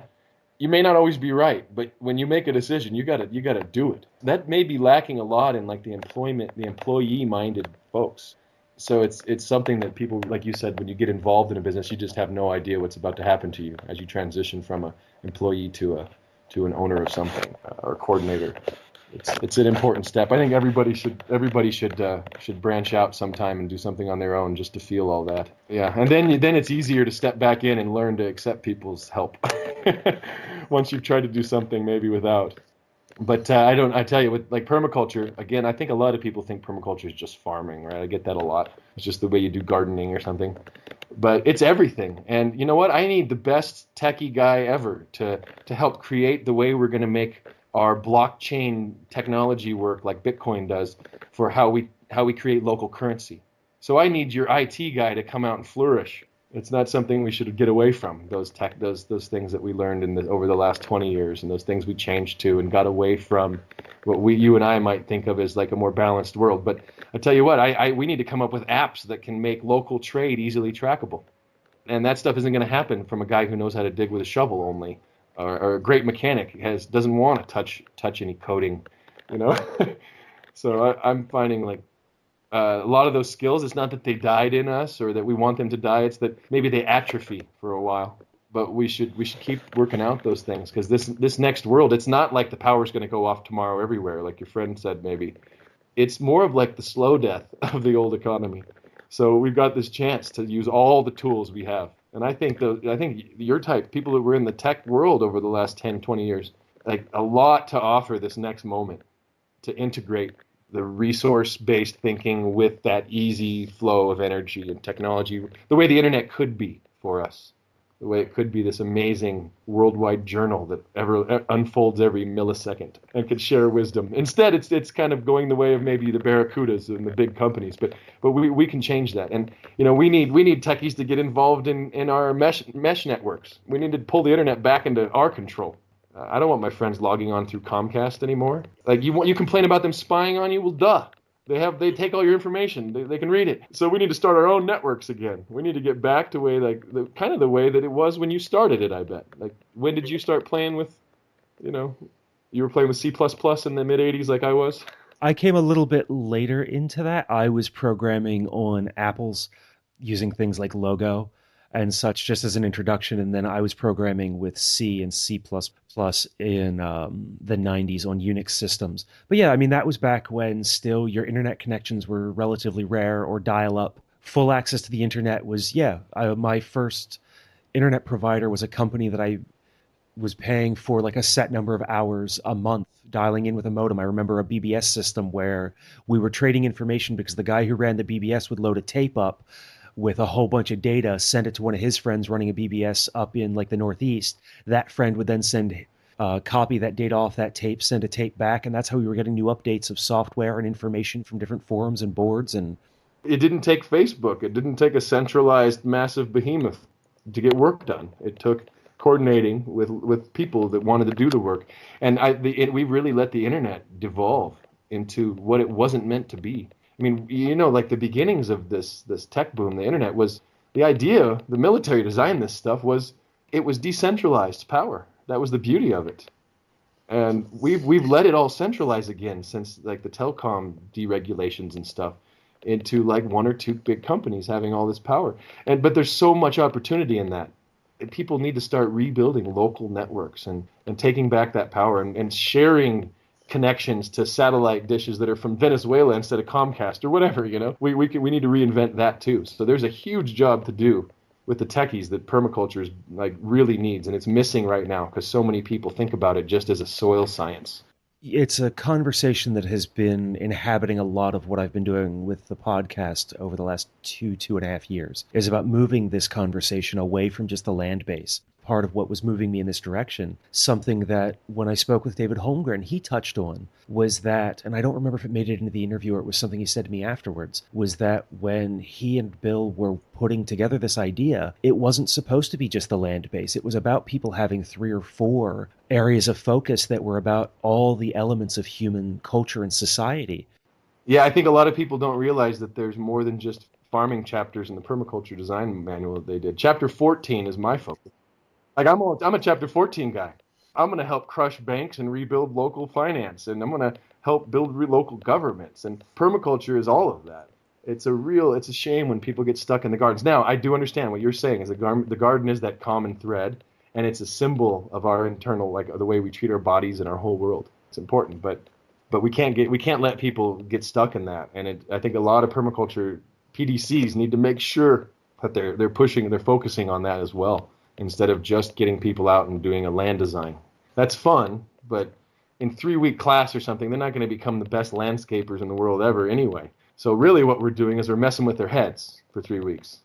you may not always be right, but when you make a decision, you gotta do it. That may be lacking a lot in like the employee-minded folks. So it's something that people, like you said, when you get involved in a business, you just have no idea what's about to happen to you as you transition from an employee to an owner of something or a coordinator. It's an important step. I think everybody should branch out sometime and do something on their own just to feel all that. Yeah, and then it's easier to step back in and learn to accept people's help once you've tried to do something maybe without. But I tell you, with like permaculture, again, I think a lot of people think permaculture is just farming, right? I get that a lot. It's just the way you do gardening or something. But it's everything. And you know what? I need the best techie guy ever to help create the way we're going to make our blockchain technology work like Bitcoin does for how we create local currency. So I need your IT guy to come out and flourish. It's not something we should get away from, those things that we learned over the last 20 years, and those things we changed to and got away from what you and I might think of as like a more balanced world. But I tell you what, we need to come up with apps that can make local trade easily trackable. And that stuff isn't going to happen from a guy who knows how to dig with a shovel only, or a great mechanic doesn't want to touch any coding, you know. So I'm finding like a lot of those skills, it's not that they died in us or that we want them to die. It's that maybe they atrophy for a while. But we should keep working out those things, because this next world, it's not like the power's going to go off tomorrow everywhere, like your friend said maybe. It's more of like the slow death of the old economy. So we've got this chance to use all the tools we have. And I think your type, people that were in the tech world over the last 10, 20 years, like a lot to offer this next moment to integrate the resource-based thinking with that easy flow of energy and technology, the way the internet could be for us, the way it could be this amazing worldwide journal that ever unfolds every millisecond and could share wisdom. Instead, it's kind of going the way of maybe the barracudas and the big companies, but we can change that. And you know, we need techies to get involved in our mesh networks. We need to pull the internet back into our control. I don't want my friends logging on through Comcast anymore. Like you complain about them spying on you? Well, duh. They take all your information. They can read it. So we need to start our own networks again. We need to get back to the way that it was when you started it, I bet. Like, when did you start playing with, you were playing with C++ in the mid 80s like I was? I came a little bit later into that. I was programming on Apple's using things like Logo and such just as an introduction. And then I was programming with C and C++ in the 90s on Unix systems. But yeah, I mean, that was back when still your internet connections were relatively rare or dial up. Full access to the internet was, my first internet provider was a company that I was paying for like a set number of hours a month dialing in with a modem. I remember a BBS system where we were trading information because the guy who ran the BBS would load a tape up with a whole bunch of data, send it to one of his friends running a BBS up in like the Northeast. That friend would then copy that data off that tape, send a tape back, and that's how we were getting new updates of software and information from different forums and boards. And it didn't take Facebook. It didn't take a centralized massive behemoth to get work done. It took coordinating with people that wanted to do the work. And we really let the internet devolve into what it wasn't meant to be. I mean, like the beginnings of this tech boom, the internet was the idea, the military designed this stuff, it was decentralized power. That was the beauty of it. And we've let it all centralize again since like the telecom deregulations and stuff, into like one or two big companies having all this power. But there's so much opportunity in that. People need to start rebuilding local networks and taking back that power and sharing connections to satellite dishes that are from Venezuela instead of Comcast or whatever. We need to reinvent that too. So there's a huge job to do with the techies that permaculture is like really needs, and it's missing right now because so many people think about it just as a soil science. it's a conversation that has been inhabiting a lot of what I've been doing with the podcast over the last 2.5 years, is about moving this conversation away from just the land base. Part of what was moving me in this direction, something that when I spoke with David Holmgren, he touched on, was that, and I don't remember if it made it into the interview or it was something he said to me afterwards, was that when he and Bill were putting together this idea, it wasn't supposed to be just the land base. It was about people having 3 or 4 areas of focus that were about all the elements of human culture and society. Yeah, I think a lot of people don't realize that there's more than just farming chapters in the permaculture design manual that they did. Chapter 14 is my focus. Like I'm a chapter 14 guy. I'm going to help crush banks and rebuild local finance, and I'm going to help build local governments. And permaculture is all of that. It's a shame when people get stuck in the gardens. Now, I do understand what you're saying is the garden is that common thread, and it's a symbol of our internal, like the way we treat our bodies and our whole world. It's important, but we can't let people get stuck in that. And I think a lot of permaculture PDCs need to make sure that they're focusing on that as well, instead of just getting people out and doing a land design. That's fun, but in 3-week class or something, they're not going to become the best landscapers in the world ever anyway. So really what we're doing is we're messing with their heads for 3 weeks.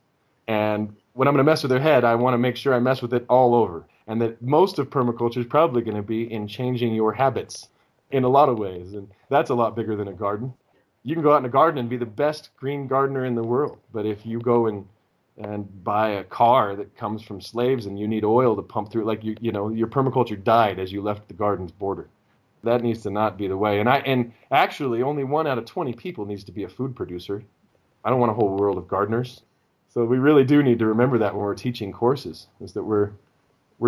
And when I'm going to mess with their head, I want to make sure I mess with it all over. And that most of permaculture is probably going to be in changing your habits in a lot of ways. And that's a lot bigger than a garden. You can go out in a garden and be the best green gardener in the world. But if you go and buy a car that comes from slaves and you need oil to pump through, like you know, your permaculture died as you left the garden's border. That needs to not be the way. And actually, only 1 out of 20 people needs to be a food producer. I don't want a whole world of gardeners. So we really do need to remember that when we're teaching courses, is that we're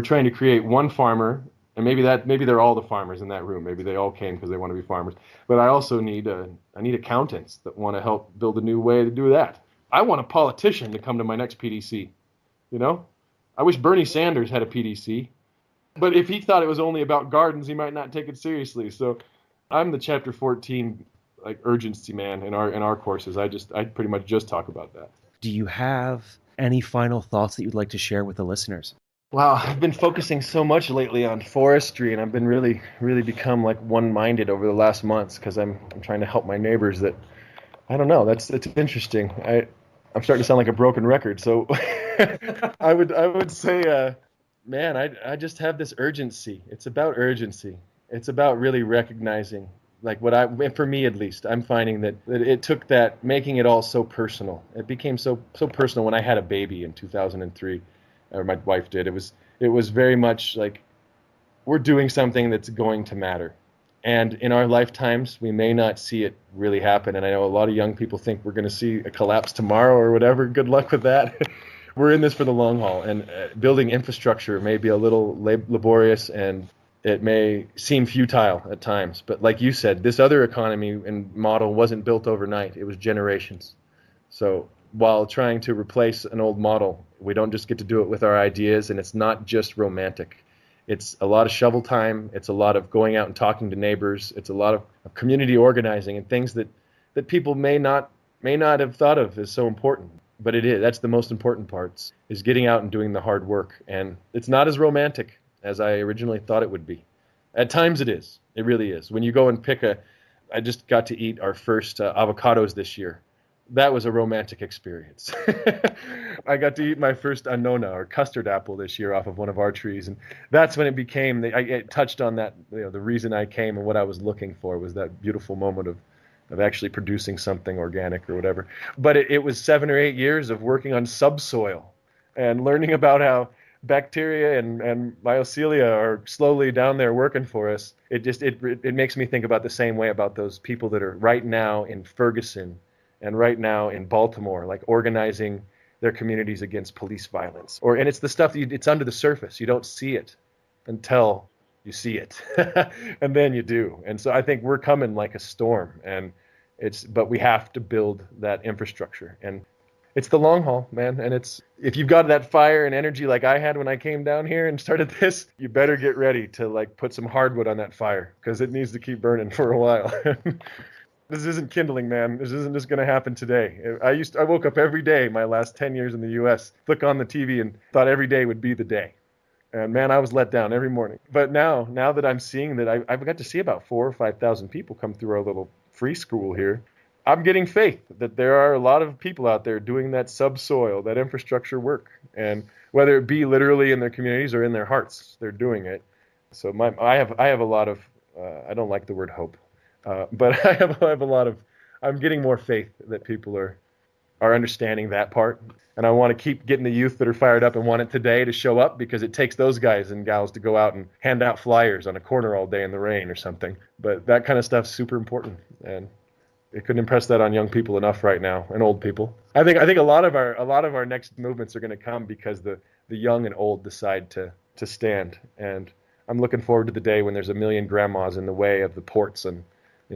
trying to create one farmer, and maybe they're all the farmers in that room. Maybe they all came because they want to be farmers. But I also need accountants that want to help build a new way to do that. I want a politician to come to my next PDC. You know, I wish Bernie Sanders had a PDC. But if he thought it was only about gardens, he might not take it seriously. So I'm the chapter 14 like urgency man in our courses. I pretty much just talk about that. Do you have any final thoughts that you'd like to share with the listeners? Wow, I've been focusing so much lately on forestry, and I've been really, really become like one-minded over the last months because I'm trying to help my neighbors. That I don't know. It's interesting. I'm starting to sound like a broken record. So I would say. Man, I just have this urgency. It's about urgency. It's about really recognizing, like for me at least, I'm finding that it took that, making it all so personal. It became so personal when I had a baby in 2003, or my wife did. It was very much like, we're doing something that's going to matter. And in our lifetimes, we may not see it really happen. And I know a lot of young people think we're going to see a collapse tomorrow or whatever. Good luck with that. We're in this for the long haul, and building infrastructure may be a little laborious, and it may seem futile at times. But like you said, this other economy and model wasn't built overnight. It was generations. So while trying to replace an old model, we don't just get to do it with our ideas, and it's not just romantic. It's a lot of shovel time. It's a lot of going out and talking to neighbors. It's a lot of community organizing and things that people may not have thought of as so important. But it is. That's the most important parts, is getting out and doing the hard work. And it's not as romantic as I originally thought it would be. At times it is. It really is. When you go and I just got to eat our first avocados this year. That was a romantic experience. I got to eat my first annona, or custard apple, this year off of one of our trees. And that's when it became, I touched on that, the reason I came and what I was looking for was that beautiful moment of actually producing something organic or whatever. But it was 7 or 8 years of working on subsoil and learning about how bacteria and mycelia are slowly down there working for us. It makes me think about the same way about those people that are right now in Ferguson and right now in Baltimore, like organizing their communities against police violence. And it's the stuff it's under the surface. You don't see it until you see it, and then you do. And so I think we're coming like a storm, but we have to build that infrastructure, and it's the long haul, man. And if you've got that fire and energy like I had when I came down here and started this, you better get ready to like put some hardwood on that fire, because it needs to keep burning for a while. This isn't kindling, man. This isn't just going to happen today. I woke up every day my last 10 years in the U.S., click on the TV and thought every day would be the day. And man, I was let down every morning. But now that I'm seeing that I've got to see about 4,000 or 5,000 people come through our little free school here, I'm getting faith that there are a lot of people out there doing that subsoil, that infrastructure work. And whether it be literally in their communities or in their hearts, they're doing it. So I have a lot of, I don't like the word hope, but I have a lot of, I'm getting more faith that people are understanding that part. And I want to keep getting the youth that are fired up and want it today to show up, because it takes those guys and gals to go out and hand out flyers on a corner all day in the rain or something. But that kind of stuff's super important, and it couldn't impress that on young people enough right now, and old people. I think a lot of our next movements are going to come because the young and old decide to stand. And I'm looking forward to the day when there's 1 million grandmas in the way of the ports in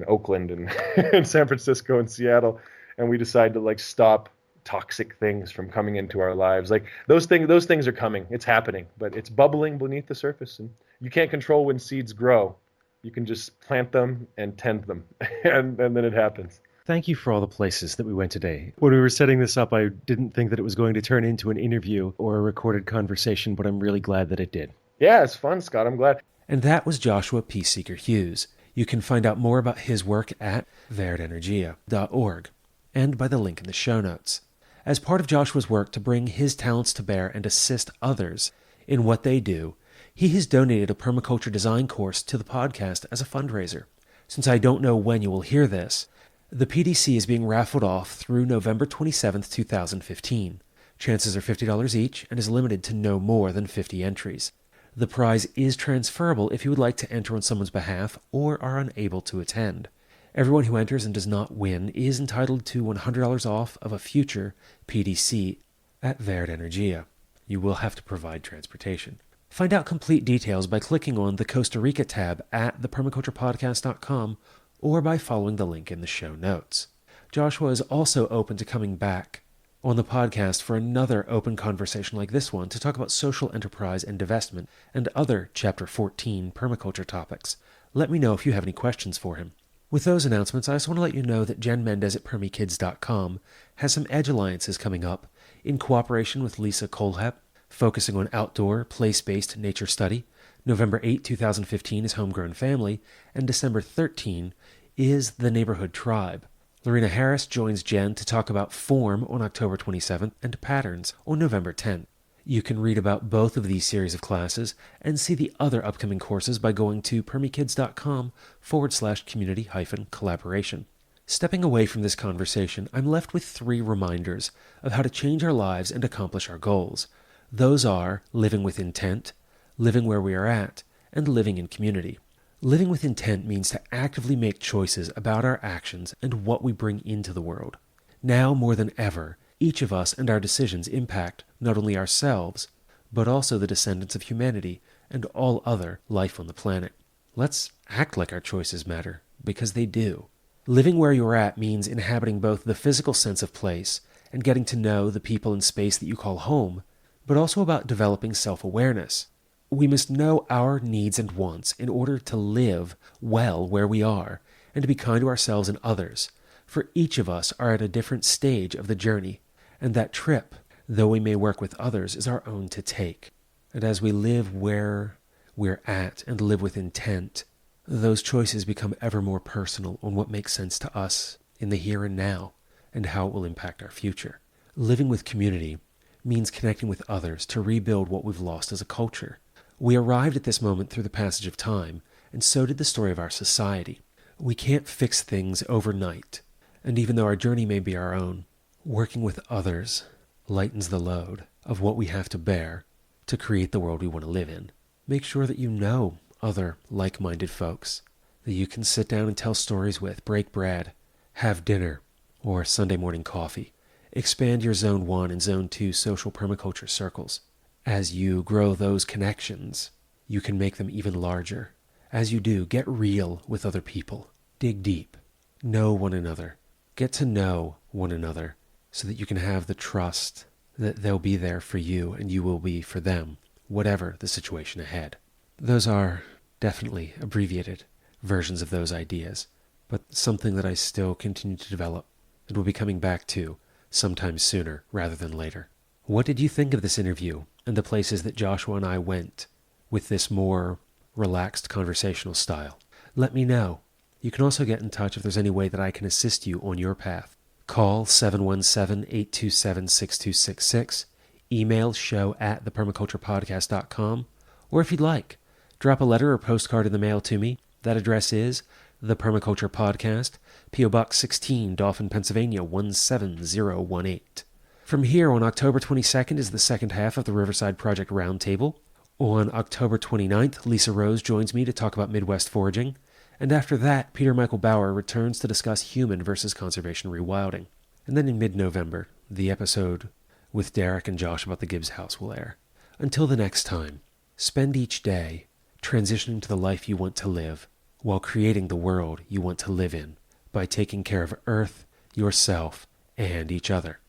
Oakland and in San Francisco and Seattle, and we decide to like stop toxic things from coming into our lives. Like those things are coming. It's happening, but it's bubbling beneath the surface, and you can't control when seeds grow. You can just plant them and tend them, and then it happens. Thank you for all the places that we went today. When we were setting this up, I didn't think that it was going to turn into an interview or a recorded conversation, but I'm really glad that it did. Yeah, it's fun, Scott. I'm glad. And that was Joshua Peace Seeker Hughes. You can find out more about his work at verdenergia.org and by the link in the show notes. As part of Joshua's work to bring his talents to bear and assist others in what they do, he has donated a permaculture design course to the podcast as a fundraiser. Since I don't know when you will hear this, the PDC is being raffled off through November 27, 2015. Chances are $50 each and is limited to no more than 50 entries. The prize is transferable if you would like to enter on someone's behalf or are unable to attend. Everyone who enters and does not win is entitled to $100 off of a future PDC at Verde Energia. You will have to provide transportation. Find out complete details by clicking on the Costa Rica tab at thepermaculturepodcast.com or by following the link in the show notes. Joshua is also open to coming back on the podcast for another open conversation like this one to talk about social enterprise and divestment and other Chapter 14 permaculture topics. Let me know if you have any questions for him. With those announcements, I just want to let you know that Jen Mendez at permikids.com has some Edge Alliances coming up in cooperation with Lisa Kolhep, focusing on outdoor, place-based nature study. November 8, 2015 is Homegrown Family, and December 13 is The Neighborhood Tribe. Lorena Harris joins Jen to talk about form on October 27th and patterns on November 10th. You can read about both of these series of classes and see the other upcoming courses by going to permikids.com/community-collaboration. Stepping away from this conversation, I'm left with 3 reminders of how to change our lives and accomplish our goals. Those are living with intent, living where we are at, and living in community. Living with intent means to actively make choices about our actions and what we bring into the world. Now more than ever, each of us and our decisions impact not only ourselves, but also the descendants of humanity and all other life on the planet. Let's act like our choices matter, because they do. Living where you're at means inhabiting both the physical sense of place and getting to know the people and space that you call home, but also about developing self-awareness. We must know our needs and wants in order to live well where we are and to be kind to ourselves and others, for each of us are at a different stage of the journey, and that trip, though we may work with others, is our own to take. And as we live where we're at and live with intent, those choices become ever more personal on what makes sense to us in the here and now and how it will impact our future. Living with community means connecting with others to rebuild what we've lost as a culture. We arrived at this moment through the passage of time, and so did the story of our society. We can't fix things overnight, and even though our journey may be our own, working with others lightens the load of what we have to bear to create the world we want to live in. Make sure that you know other like-minded folks that you can sit down and tell stories with, break bread, have dinner, or Sunday morning coffee. Expand your Zone 1 and Zone 2 social permaculture circles. As you grow those connections, you can make them even larger. As you do, get real with other people. Dig deep. Know one another. Get to know one another so that you can have the trust that they'll be there for you and you will be for them, whatever the situation ahead. Those are definitely abbreviated versions of those ideas, but something that I still continue to develop and will be coming back to sometime sooner rather than later. What did you think of this interview and the places that Joshua and I went with this more relaxed conversational style? Let me know. You can also get in touch if there's any way that I can assist you on your path. Call 717-827-6266, email show@thepermaculturepodcast.com, or if you'd like, drop a letter or postcard in the mail to me. That address is The Permaculture Podcast, P.O. Box 16, Dauphin, Pennsylvania 17018. From here, on October 22nd is the second half of the Riverside Project Roundtable. On October 29th, Lisa Rose joins me to talk about Midwest foraging. And after that, Peter Michael Bauer returns to discuss human versus conservation rewilding. And then in mid-November, the episode with Derek and Josh about the Gibbs House will air. Until the next time, spend each day transitioning to the life you want to live while creating the world you want to live in by taking care of Earth, yourself, and each other.